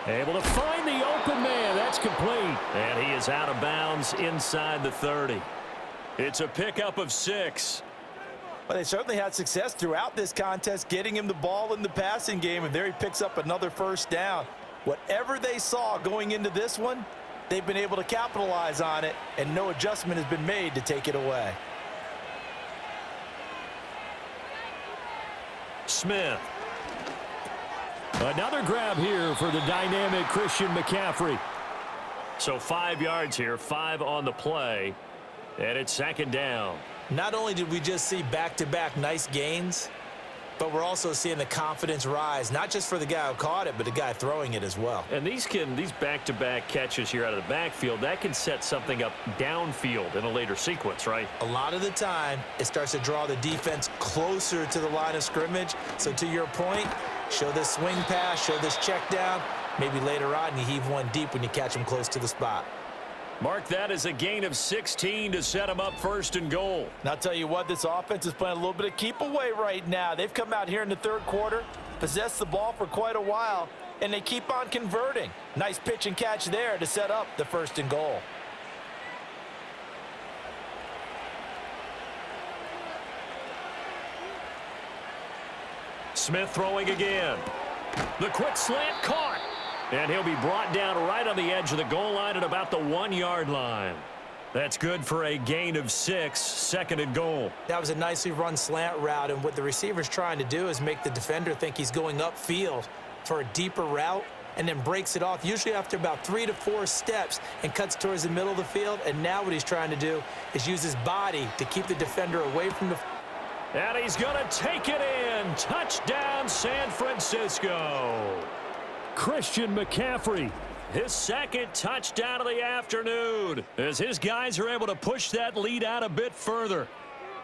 Able to find the open man. That's complete. And he is out of bounds inside the 30. It's a pickup of 6. Well, they certainly had success throughout this contest, getting him the ball in the passing game, and there he picks up another first down. Whatever they saw going into this one, they've been able to capitalize on it, and no adjustment has been made to take it away. Smith. Another grab here for the dynamic Christian McCaffrey. So 5 yards here, 5 on the play, and it's second down. Not only did we just see back-to-back nice gains, but we're also seeing the confidence rise, not just for the guy who caught it, but the guy throwing it as well. And these back-to-back catches here out of the backfield, that can set something up downfield in a later sequence, right? A lot of the time, it starts to draw the defense closer to the line of scrimmage. So to your point, show this swing pass, show this check down. Maybe later on you heave one deep when you catch him close to the spot. Mark that as a gain of 16 to set them up 1st and goal. And I'll tell you what, this offense is playing a little bit of keep away right now. They've come out here in the 3rd quarter, possessed the ball for quite a while, and they keep on converting. Nice pitch and catch there to set up the 1st and goal. Smith throwing again. The quick slant caught. And he'll be brought down right on the edge of the goal line at about the 1-yard line. That's good for a gain of 6, 2nd and goal. That was a nicely run slant route, and what the receiver's trying to do is make the defender think he's going upfield for a deeper route and then breaks it off, usually after about 3 to 4 steps, and cuts towards the middle of the field. And now what he's trying to do is use his body to keep the defender away from the... And he's going to take it in. Touchdown, San Francisco. Christian McCaffrey. His 2nd touchdown of the afternoon as his guys are able to push that lead out a bit further.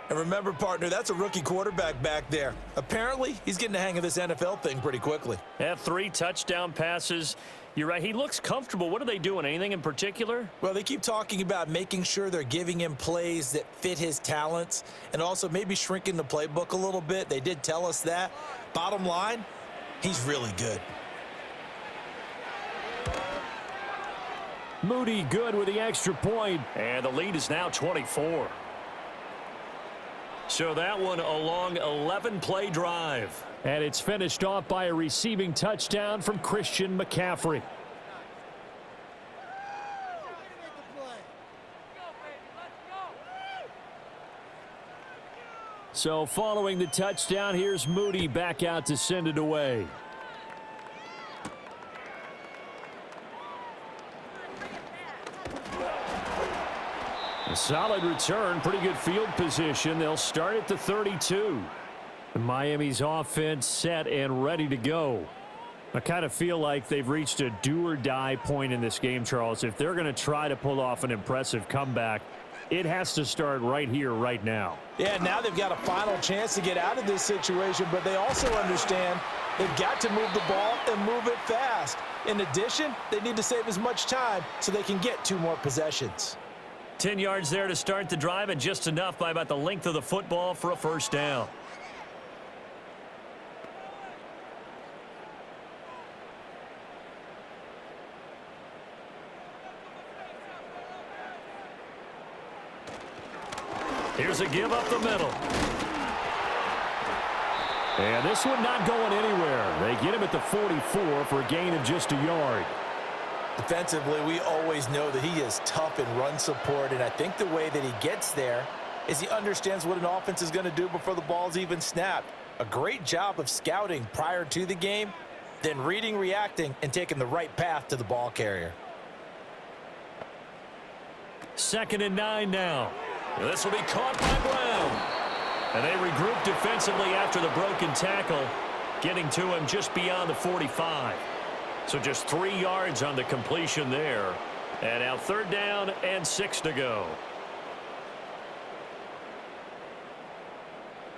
And remember, partner, that's a rookie quarterback back there. Apparently, he's getting the hang of this NFL thing pretty quickly. Had 3 touchdown passes. You're right. He looks comfortable. What are they doing? Anything in particular? Well, they keep talking about making sure they're giving him plays that fit his talents and also maybe shrinking the playbook a little bit. They did tell us that. Bottom line, he's really good. Moody good with the extra point. And the lead is now 24. So that one a long 11-play drive. And it's finished off by a receiving touchdown from Christian McCaffrey. So following the touchdown, here's Moody back out to send it away. A solid return, pretty good field position. They'll start at the 32. Miami's offense set and ready to go. I kind of feel like they've reached a do-or-die point in this game, Charles. If they're going to try to pull off an impressive comeback, it has to start right here, right now. Yeah, now they've got a final chance to get out of this situation, but they also understand they've got to move the ball and move it fast. In addition, they need to save as much time so they can get 2 more possessions. 10 yards there to start the drive, and just enough by about the length of the football for a 1st down. Here's a give up the middle. And this one not going anywhere. They get him at the 44 for a gain of just a yard. Defensively, we always know that he is tough in run support, and I think the way that he gets there is he understands what an offense is going to do before the ball's even snapped. A great job of scouting prior to the game, then reading, reacting, and taking the right path to the ball carrier. 2nd and 9 now. This will be caught by Brown. And they regroup defensively after the broken tackle, getting to him just beyond the 45. So just 3 yards on the completion there. And now 3rd down and 6 to go.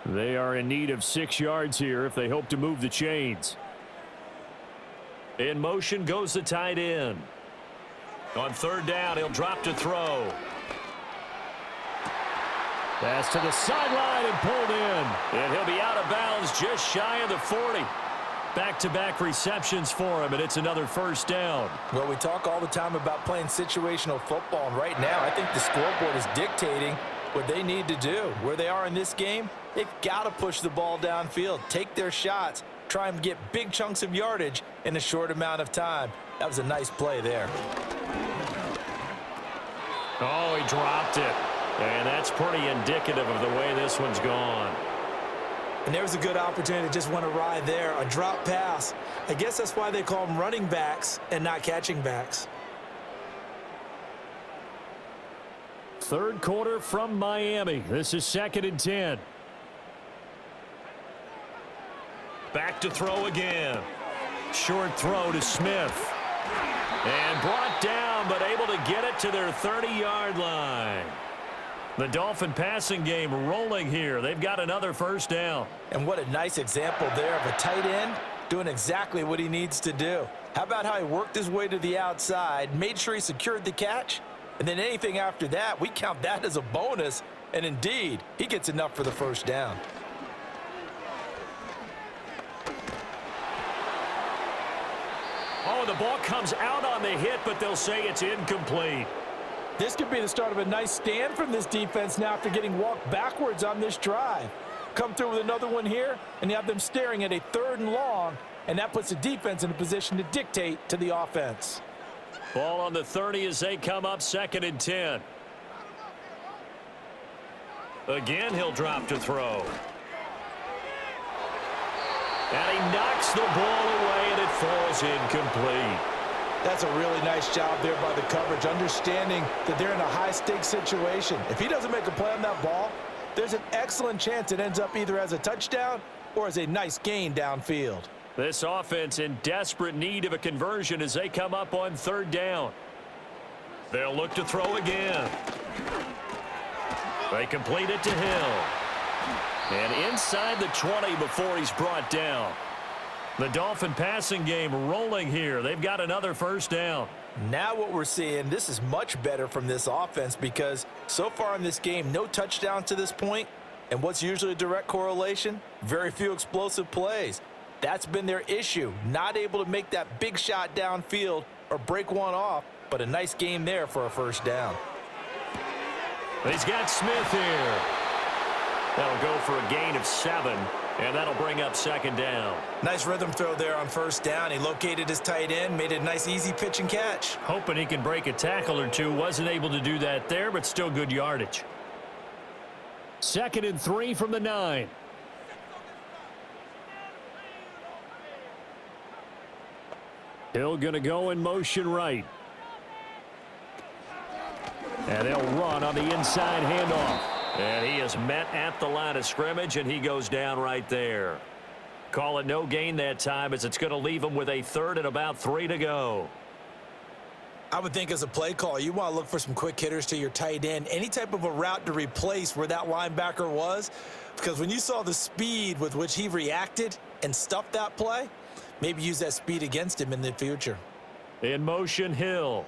They are in need of 6 yards here if they hope to move the chains. In motion goes the tight end. On 3rd down, he'll drop to throw. Pass to the sideline and pulled in. And he'll be out of bounds just shy of the 40. Back-to-back receptions for him, and it's another 1st down. Well, we talk all the time about playing situational football, and right now I think the scoreboard is dictating what they need to do. Where they are in this game, they've got to push the ball downfield, take their shots, try and get big chunks of yardage in a short amount of time. That was a nice play there. Oh, he dropped it. And that's pretty indicative of the way this one's gone. And there was a good opportunity to just want to ride there, a drop pass. I guess that's why they call them running backs and not catching backs. 3rd quarter from Miami. This is 2nd and 10. Back to throw again. Short throw to Smith. And brought down, but able to get it to their 30-yard line. The Dolphin passing game rolling here. They've got another 1st down. And what a nice example there of a tight end doing exactly what he needs to do. How about how he worked his way to the outside, made sure he secured the catch, And then anything after that, we count that as a bonus. And indeed, he gets enough for the first down. Oh, the ball comes out on the hit, but they'll say it's incomplete. This could be the start of a nice stand from this defense now after getting walked backwards on this drive. Come through with another one here, and you have them staring at a 3rd and long, and that puts the defense in a position to dictate to the offense. Ball on the 30 as they come up 2nd and 10. Again, he'll drop to throw. And he knocks the ball away, and it falls incomplete. That's a really nice job there by the coverage, understanding that they're in a high-stakes situation. If he doesn't make a play on that ball, there's an excellent chance it ends up either as a touchdown or as a nice gain downfield. This offense in desperate need of a conversion as they come up on 3rd down. They'll look to throw again. They complete it to Hill. And inside the 20 before he's brought down. The Dolphin passing game rolling here. They've got another first down. Now what we're seeing, this is much better from this offense because so far in this game, no touchdowns to this point. And what's usually a direct correlation? Very few explosive plays. That's been their issue. Not able to make that big shot downfield or break one off, but a nice game there for a first down. He's got Smith here. That'll go for a gain of 7, and that'll bring up 2nd down. Nice rhythm throw there on first down. He located his tight end, made it a nice easy pitch and catch. Hoping he can break a tackle or two. Wasn't able to do that there, but still good yardage. 2nd and 3 from the 9. Hill going to go in motion right. And they'll run on the inside handoff. And he is met at the line of scrimmage, and he goes down right there. Call it no gain that time as it's going to leave him with a 3rd and about 3 to go. I would think as a play call, you want to look for some quick hitters to your tight end. Any type of a route to replace where that linebacker was. Because when you saw the speed with which he reacted and stuffed that play, maybe use that speed against him in the future. In motion, Hill.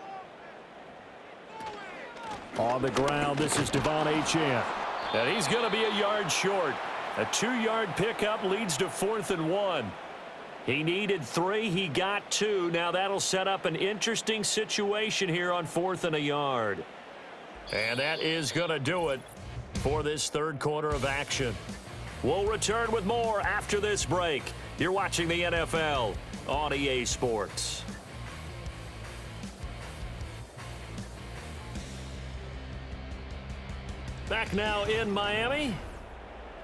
On the ground, this is Devon Achane. And he's going to be a yard short. A 2-yard pickup leads to 4th and 1. He needed 3. He got 2. Now that'll set up an interesting situation here on 4th and a yard. And that is going to do it for this 3rd quarter of action. We'll return with more after this break. You're watching the NFL on EA Sports. Back now in Miami.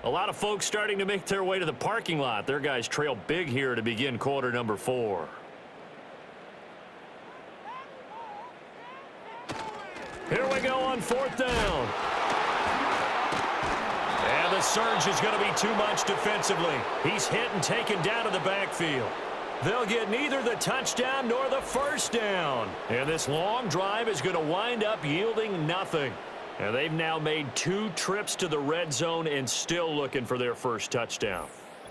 A lot of folks starting to make their way to the parking lot. Their guys trail big here to begin quarter number 4. Here we go on 4th down. And the surge is going to be too much defensively. He's hit and taken down to the backfield. They'll get neither the touchdown nor the first down. And this long drive is going to wind up yielding nothing. And they've now made 2 trips to the red zone and still looking for their first touchdown.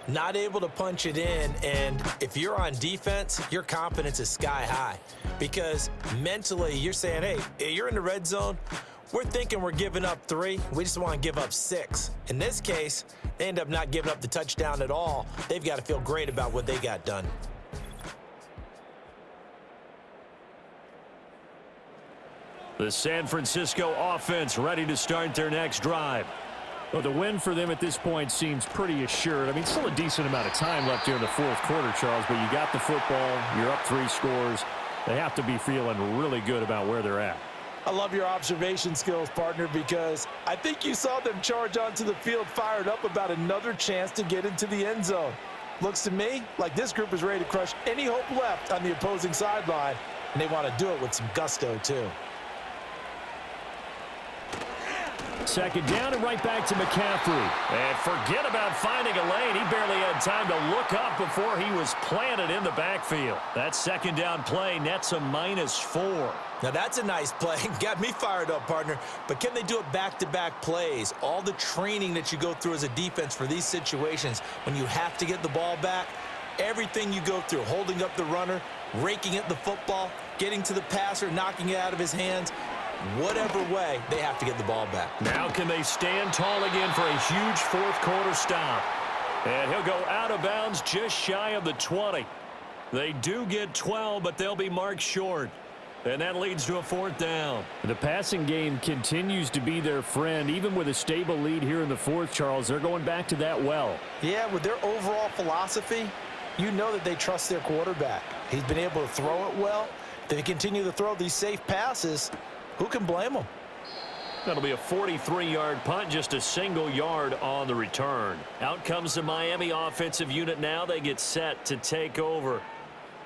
Not able to punch it in, and if you're on defense, your confidence is sky high. Because mentally, you're saying, hey, you're in the red zone. We're thinking we're giving up 3. We just want to give up 6. In this case, they end up not giving up the touchdown at all. They've got to feel great about what they got done. The San Francisco offense ready to start their next drive. Well, the win for them at this point seems pretty assured. I mean, still a decent amount of time left here in the 4th quarter, Charles, but you got the football, you're up 3 scores. They have to be feeling really good about where they're at. I love your observation skills, partner, because I think you saw them charge onto the field fired up about another chance to get into the end zone. Looks to me like this group is ready to crush any hope left on the opposing sideline, and they want to do it with some gusto, too. 2nd down and right back to McCaffrey. And forget about finding a lane. He barely had time to look up before he was planted in the backfield. That 2nd down play nets a -4. Now that's a nice play. Got me fired up, partner. But can they do it back-to-back plays? All the training that you go through as a defense for these situations, when you have to get the ball back, everything you go through, holding up the runner, raking at the football, getting to the passer, knocking it out of his hands. Whatever way, they have to get the ball back. Now can they stand tall again for a huge fourth quarter stop? And he'll go out of bounds just shy of the 20. They do get 12, but they'll be marked short. And that leads to a fourth down. The passing game continues to be their friend. Even with a stable lead here in the fourth, Charles, they're going back to that well. Yeah, with their overall philosophy, you know that they trust their quarterback. He's been able to throw it well. They continue to throw these safe passes. Who can blame them? That'll be a 43-yard punt, just a single yard on the return. Out comes the Miami offensive unit now. They get set to take over.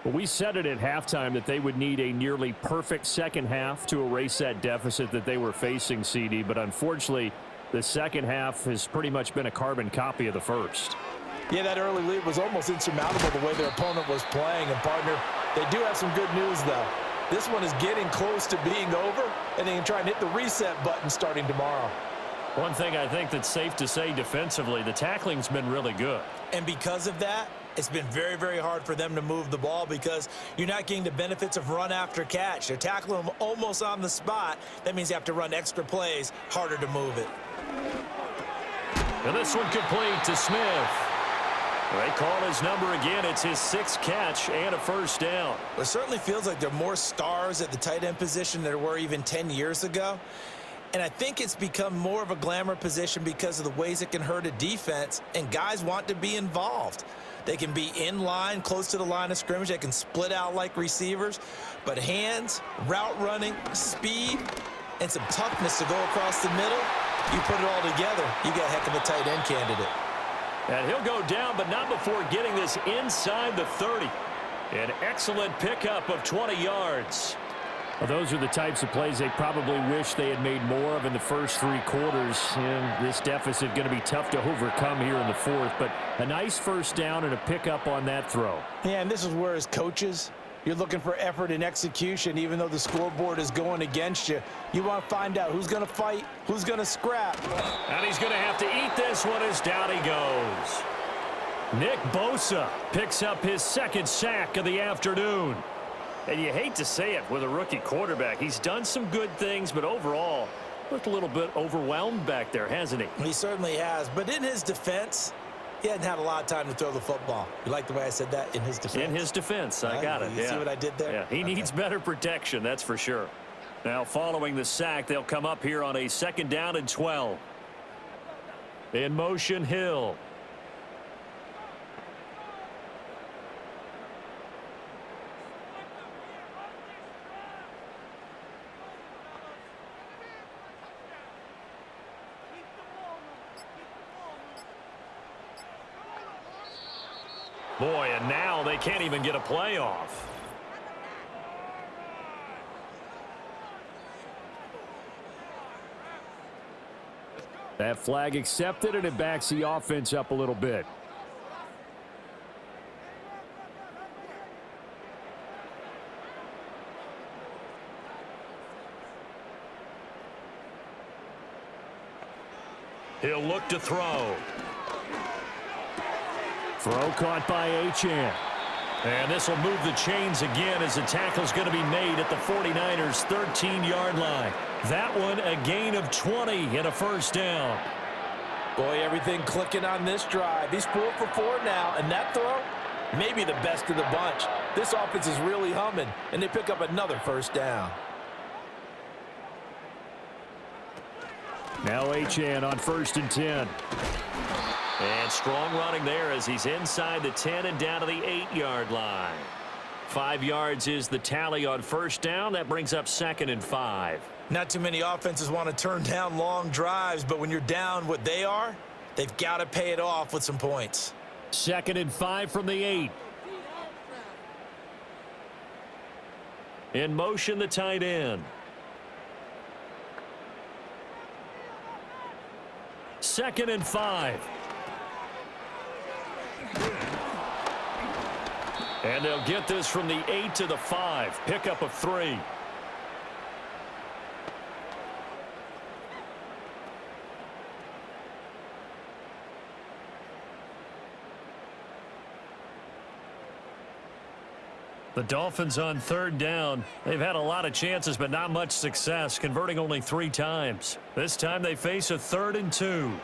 Well, we said it at halftime that they would need a nearly perfect second half to erase that deficit that they were facing, CD. But unfortunately, the second half has pretty much been a carbon copy of the first. Yeah, that early lead was almost insurmountable the way their opponent was playing. And, partner, they do have some good news, though. This one is getting close to being over, and they can try and hit the reset button starting tomorrow. One thing I think that's safe to say defensively, the tackling's been really good. And because of that, it's been very, very hard for them to move the ball because you're not getting the benefits of run after catch. They're tackling them almost on the spot. That means you have to run extra plays, harder to move it. And this one complete to Smith. They call his number again. It's his 6th catch and a first down. It certainly feels like there are more stars at the tight end position than there were even 10 years ago. And I think it's become more of a glamour position because of the ways it can hurt a defense, and guys want to be involved. They can be in line, close to the line of scrimmage. They can split out like receivers. But hands, route running, speed, and some toughness to go across the middle, you put it all together, you got a heck of a tight end candidate. And he'll go down, but not before getting this inside the 30. An excellent pickup of 20 yards. Well, those are the types of plays they probably wish they had made more of in the first 3 quarters. And this deficit going to be tough to overcome here in the fourth. But a nice first down and a pickup on that throw. Yeah, and this is where as coaches, you're looking for effort and execution. Even though the scoreboard is going against you, you want to find out who's going to fight, who's going to scrap. And he's going to have to eat this one as down he goes. Nick Bosa picks up his 2nd sack of the afternoon. And you hate to say it with a rookie quarterback. He's done some good things, but overall, looked a little bit overwhelmed back there, hasn't he? He certainly has. But in his defense, he hadn't had a lot of time to throw the football. You like the way I said that? In his defense. In his defense. I got it. You see what I did there? Yeah, he needs better protection, that's for sure. Now, following the sack, they'll come up here on a 2nd down and 12. In motion, Hill. Boy, and now they can't even get a play off. That flag accepted, and it backs the offense up a little bit. He'll look to throw. Throw caught by Achane. And this will move the chains again as the tackle's going to be made at the 49ers' 13-yard line. That one a gain of 20 and a first down. Boy, everything clicking on this drive. He's 4 for 4 now, and that throw, maybe the best of the bunch. This offense is really humming, and they pick up another first down. Now Achane on 1st and 10. And strong running there as he's inside the 10 and down to the 8-yard line. 5 yards is the tally on first down. That brings up 2nd and 5. Not too many offenses want to turn down long drives, but when you're down what they are, they've got to pay it off with some points. 2nd and 5 from the 8. In motion, the tight end. 2nd and 5. And they'll get this from the 8 to the 5. Pickup of 3. The Dolphins on third down. They've had a lot of chances, but not much success, converting only 3 times. This time they face a 3rd and 2. And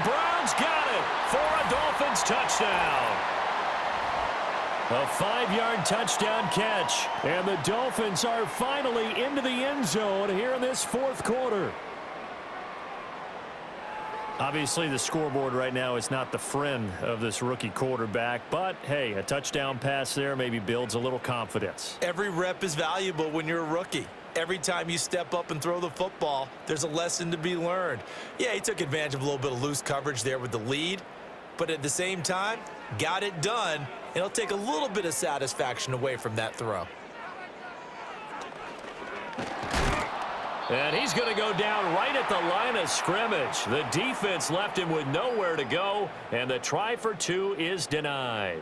Brown's got it for a Dolphins touchdown. A 5-yard touchdown catch. And the Dolphins are finally into the end zone here in this 4th quarter. Obviously, the scoreboard right now is not the friend of this rookie quarterback, but, hey, a touchdown pass there maybe builds a little confidence. Every rep is valuable when you're a rookie. Every time you step up and throw the football, there's a lesson to be learned. Yeah, he took advantage of a little bit of loose coverage there with the lead, but at the same time, got it done, and he'll take a little bit of satisfaction away from that throw. And he's going to go down right at the line of scrimmage. The defense left him with nowhere to go, and the try for 2 is denied.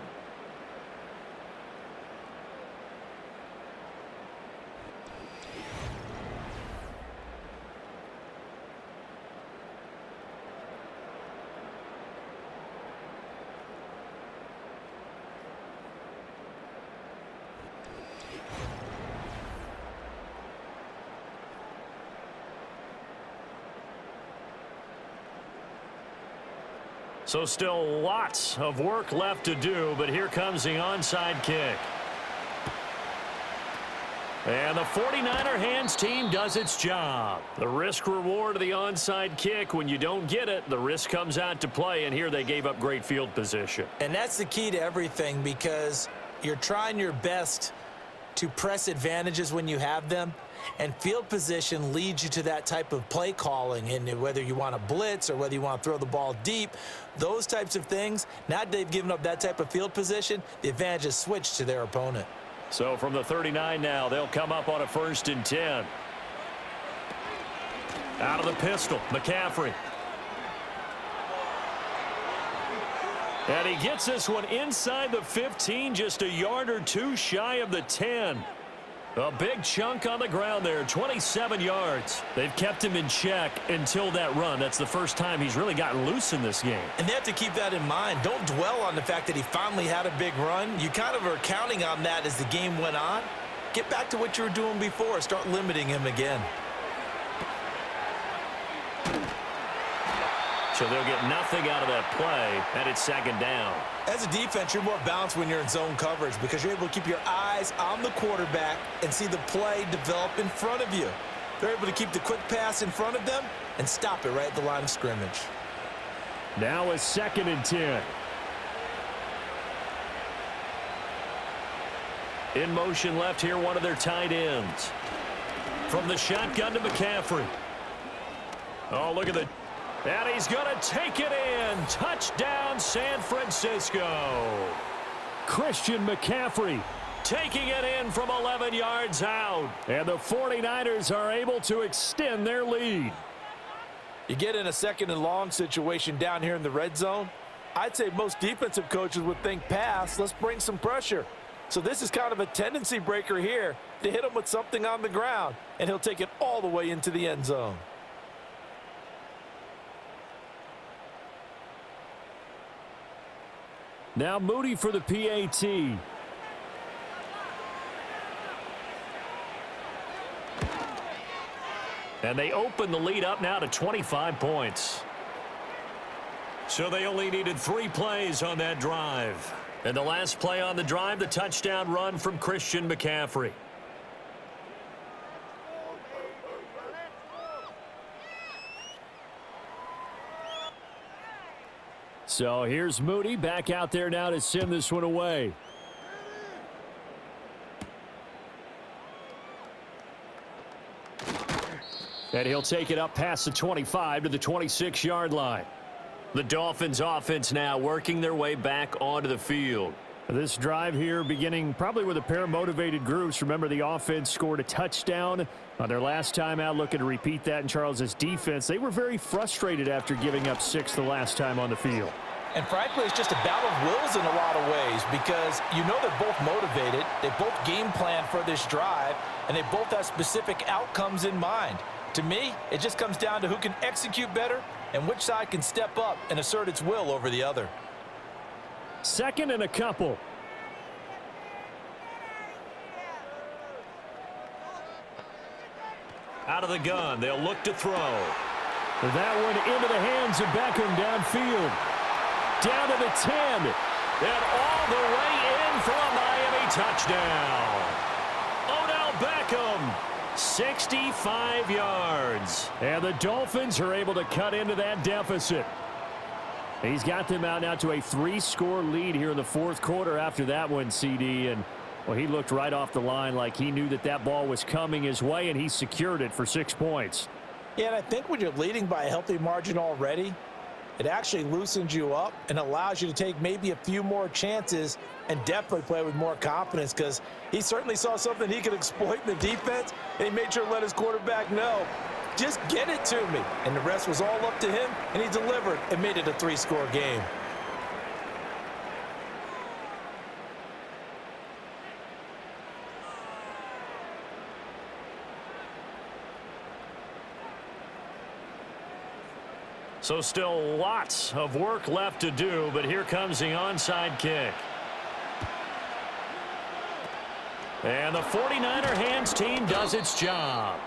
So still lots of work left to do, but here comes the onside kick. And the 49er hands team does its job. The risk reward of the onside kick, when you don't get it, the risk comes out to play, and here they gave up great field position. And that's the key to everything, because you're trying your best to press advantages when you have them, and field position leads you to that type of play calling, and whether you want to blitz or whether you want to throw the ball deep, those types of things. Now that they've given up that type of field position, the advantage is switched to their opponent. So from the 39 now, they'll come up on a 1st and 10. Out of the pistol, McCaffrey. And he gets this one inside the 15, just a yard or 2 shy of the 10. A big chunk on the ground there, 27 yards. They've kept him in check until that run. That's the first time he's really gotten loose in this game. And they have to keep that in mind. Don't dwell on the fact that he finally had a big run. You kind of are counting on that as the game went on. Get back to what you were doing before. Start limiting him again. So they'll get nothing out of that play, and it's 2nd down. As a defense, you're more balanced when you're in zone coverage because you're able to keep your eyes on the quarterback and see the play develop in front of you. They're able to keep the quick pass in front of them and stop it right at the line of scrimmage. Now a 2nd and 10. In motion left here, one of their tight ends. From the shotgun to McCaffrey. Oh, look at the... And he's going to take it in. Touchdown, San Francisco. Christian McCaffrey taking it in from 11 yards out. And the 49ers are able to extend their lead. You get in a 2nd and long situation down here in the red zone. I'd say most defensive coaches would think pass. Let's bring some pressure. So this is kind of a tendency breaker here to hit him with something on the ground. And he'll take it all the way into the end zone. Now Moody for the PAT. And they open the lead up now to 25 points. So they only needed 3 plays on that drive. And the last play on the drive, the touchdown run from Christian McCaffrey. So here's Moody back out there now to send this one away. And he'll take it up past the 25 to the 26-yard line. The Dolphins offense now working their way back onto the field. This drive here beginning probably with a pair of motivated groups. Remember, the offense scored a touchdown on their last time out, looking to repeat that in Charles's defense. They were very frustrated after giving up 6 the last time on the field. And frankly, it's just a battle of wills in a lot of ways because you know they're both motivated. They both game plan for this drive, and they both have specific outcomes in mind. To me, it just comes down to who can execute better and which side can step up and assert its will over the other. 2nd and a couple. Out of the gun, they'll look to throw. That one into the hands of Beckham downfield. Down to the 10. And all the way in for a Miami touchdown. Odell Beckham, 65 yards. And the Dolphins are able to cut into that deficit. He's got them out now to a 3-score lead here in the 4th quarter after that one, CD. And, well, he looked right off the line like he knew that that ball was coming his way, and he secured it for 6 points. Yeah, and I think when you're leading by a healthy margin already, it actually loosens you up and allows you to take maybe a few more chances and definitely play with more confidence, because he certainly saw something he could exploit in the defense, and he made sure to let his quarterback know, just get it to me. And the rest was all up to him, and he delivered and made it a 3-score game. So still lots of work left to do, but here comes the onside kick. And the 49er hands team does its job.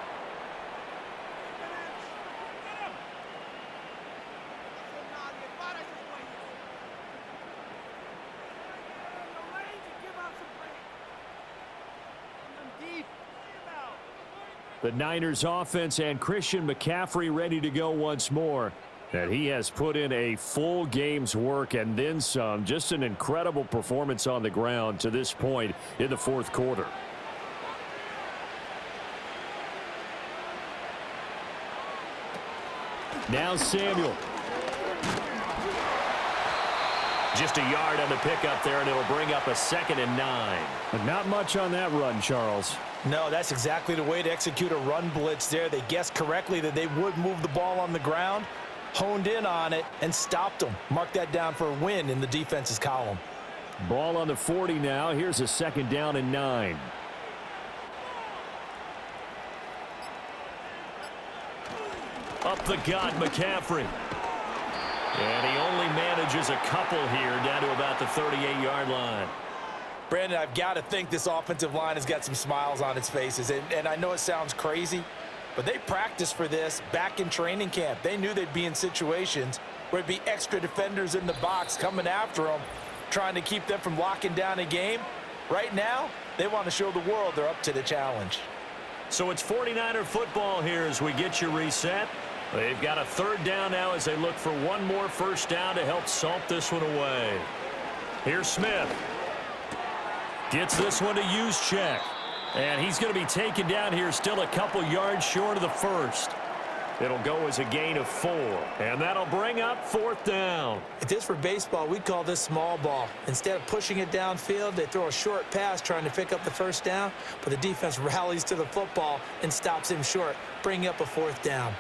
The Niners offense and Christian McCaffrey ready to go once more. And he has put in a full game's work and then some. Just an incredible performance on the ground to this point in the 4th quarter. Now Samuel. Just a yard on the pickup there, and it'll bring up a 2nd and 9. But not much on that run, Charles. No, that's exactly the way to execute a run blitz there. They guessed correctly that they would move the ball on the ground, honed in on it, and stopped them. Mark that down for a win in the defense's column. Ball on the 40 now. Here's a 2nd down and 9. Up the gut, McCaffrey. And he only manages a couple here down to about the 38-yard line. Brandon, I've got to think this offensive line has got some smiles on its faces. And I know it sounds crazy, but they practiced for this back in training camp. They knew they'd be in situations where it'd be extra defenders in the box coming after them, trying to keep them from locking down a game. Right now, they want to show the world they're up to the challenge. So it's 49er football here as we get you reset. They've got a 3rd down now as they look for one more 1st down to help salt this one away. Here's Smith. Gets this one to Juszczyk. And he's going to be taken down here still a couple yards short of the 1st. It'll go as a gain of 4. And that'll bring up 4th down. If this were baseball, we'd call this small ball. Instead of pushing it downfield, they throw a short pass trying to pick up the 1st down, but the defense rallies to the football and stops him short, bringing up a 4th down.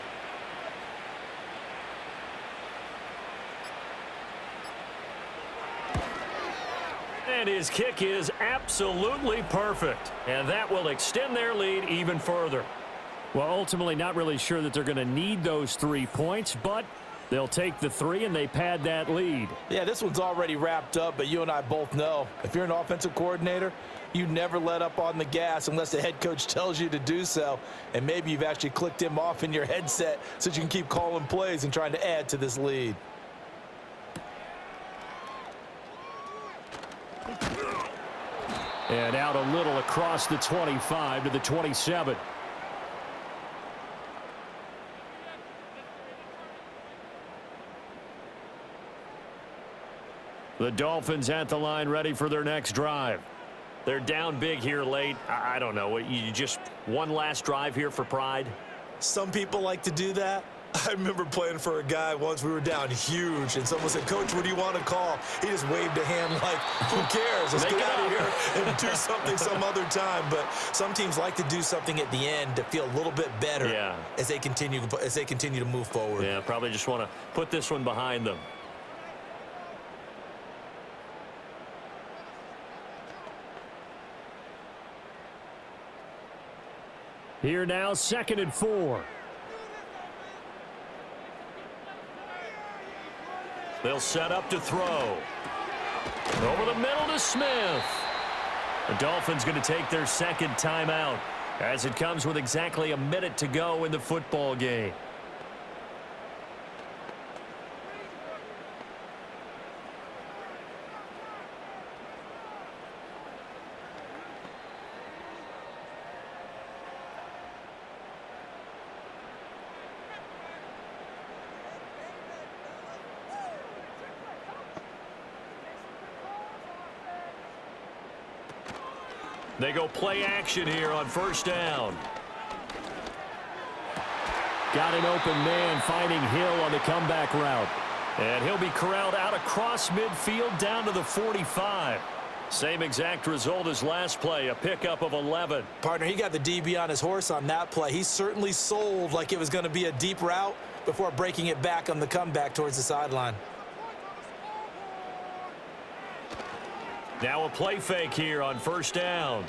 And his kick is absolutely perfect. And that will extend their lead even further. Well, ultimately not really sure that they're going to need those 3 points, but they'll take the 3 and they pad that lead. Yeah, this one's already wrapped up, but you and I both know if you're an offensive coordinator, you never let up on the gas unless the head coach tells you to do so. And maybe you've actually clicked him off in your headset so that you can keep calling plays and trying to add to this lead. And out a little across the 25 to the 27. The Dolphins at the line ready for their next drive. They're down big here late. I don't know. You just one last drive here for pride? Some people like to do that. I remember playing for a guy once. We were down huge, and someone said, "Coach, what do you want to call?" He just waved a hand like, "Who cares? Let's get out of here and do something some other time." But some teams like to do something at the end to feel a little bit better as they continue to move forward. Yeah, probably just want to put this one behind them. Here now, 2nd and 4. They'll set up to throw. Over the middle to Smith. The Dolphins going to take their second timeout as it comes with exactly a minute to go in the football game. They go play action here on first down. Got an open man finding Hill on the comeback route. And he'll be corralled out across midfield down to the 45. Same exact result as last play, a pickup of 11. Partner, he got the DB on his horse on that play. He certainly sold like it was going to be a deep route before breaking it back on the comeback towards the sideline. Now a play fake here on first down.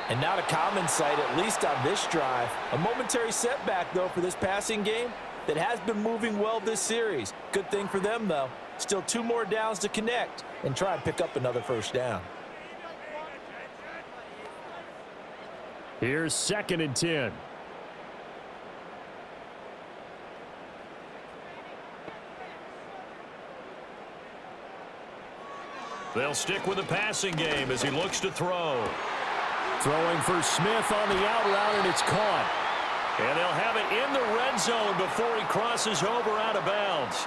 And not a common sight, at least on this drive. A momentary setback, though, for this passing game that has been moving well this series. Good thing for them, though. Still 2 more downs to connect and try and pick up another first down. Here's 2nd and 10. They'll stick with the passing game as he looks to throw. Throwing for Smith on the out route, and it's caught. And they'll have it in the red zone before he crosses over out of bounds.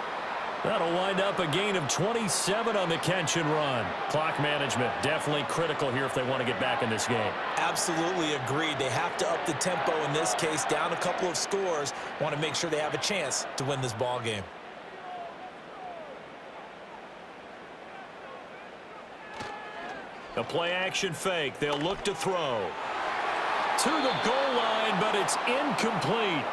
That'll wind up a gain of 27 on the catch and run. Clock management definitely critical here if they want to get back in this game. Absolutely agreed. They have to up the tempo in this case, down a couple of scores. Want to make sure they have a chance to win this ball game. A play-action fake. They'll look to throw. To the goal line, but it's incomplete.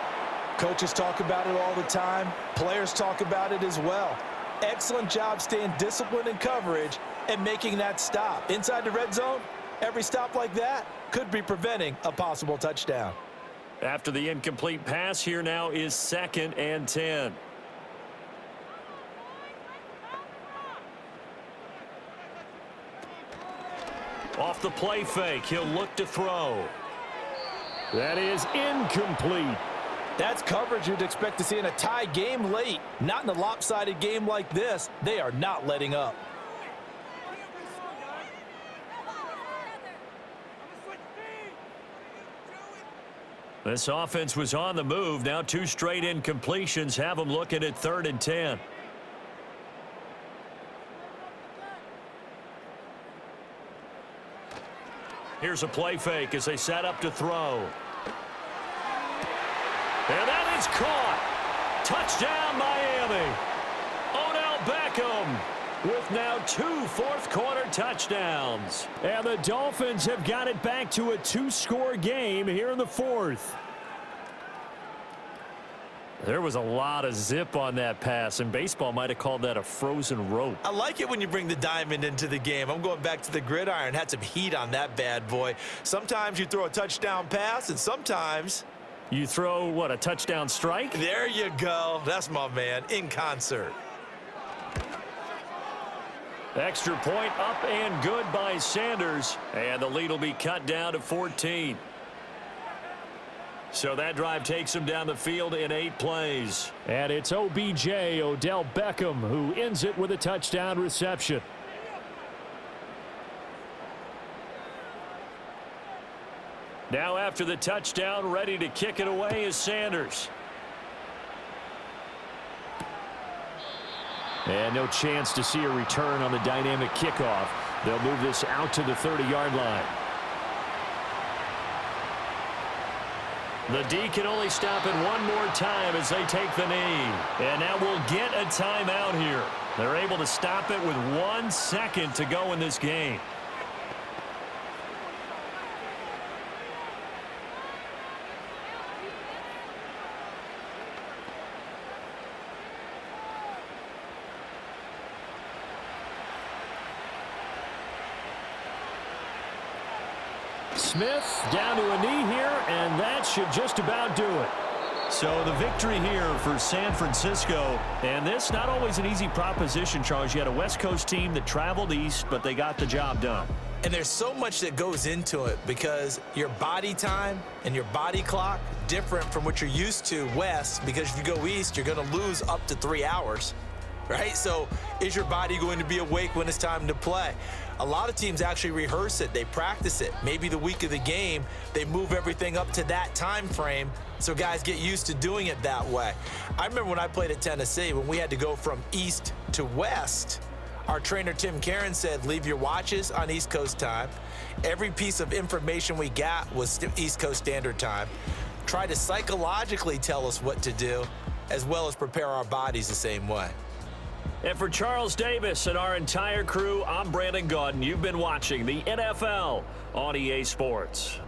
Coaches talk about it all the time. Players talk about it as well. Excellent job staying disciplined in coverage and making that stop. Inside the red zone, every stop like that could be preventing a possible touchdown. After the incomplete pass, here now is 2nd and 10. Off the play fake, he'll look to throw. That is incomplete. That's coverage you'd expect to see in a tie game late. Not in a lopsided game like this. They are not letting up. This offense was on the move. Now 2 straight incompletions have them looking at 3rd and 10. Here's a play fake as they set up to throw. And that is caught. Touchdown, Miami. Odell Beckham with now 2 fourth-quarter touchdowns. And the Dolphins have got it back to a 2-score game here in the 4th. There was a lot of zip on that pass, and baseball might have called that a frozen rope. I like it when you bring the diamond into the game. I'm going back to the gridiron. Had some heat on that bad boy. Sometimes you throw a touchdown pass, and sometimes you throw, what, a touchdown strike? There you go. That's my man, in concert. Extra point up and good by Sanders, and the lead will be cut down to 14. So that drive takes him down the field in 8 plays. And it's OBJ, Odell Beckham, who ends it with a touchdown reception. Now after the touchdown, ready to kick it away is Sanders. And no chance to see a return on the dynamic kickoff. They'll move this out to the 30-yard line. The D can only stop it one more time as they take the knee. And now we'll get a timeout here. They're able to stop it with 1 second to go in this game. Smith down to a knee here, and that should just about do it. So the victory here for San Francisco, and this not always an easy proposition, Charles. You had a West Coast team that traveled east, but they got the job done. And there's so much that goes into it because your body time and your body clock different from what you're used to west, because if you go east, you're going to lose up to 3 hours, right? So is your body going to be awake when it's time to play? A lot of teams actually rehearse it. They practice it. Maybe the week of the game, they move everything up to that time frame so guys get used to doing it that way. I remember when I played at Tennessee, when we had to go from east to west, our trainer, Tim Karen, said, leave your watches on East Coast time. Every piece of information we got was East Coast Standard Time. Try to psychologically tell us what to do, as well as prepare our bodies the same way. And for Charles Davis and our entire crew, I'm Brandon Gaudin. You've been watching the NFL on EA Sports.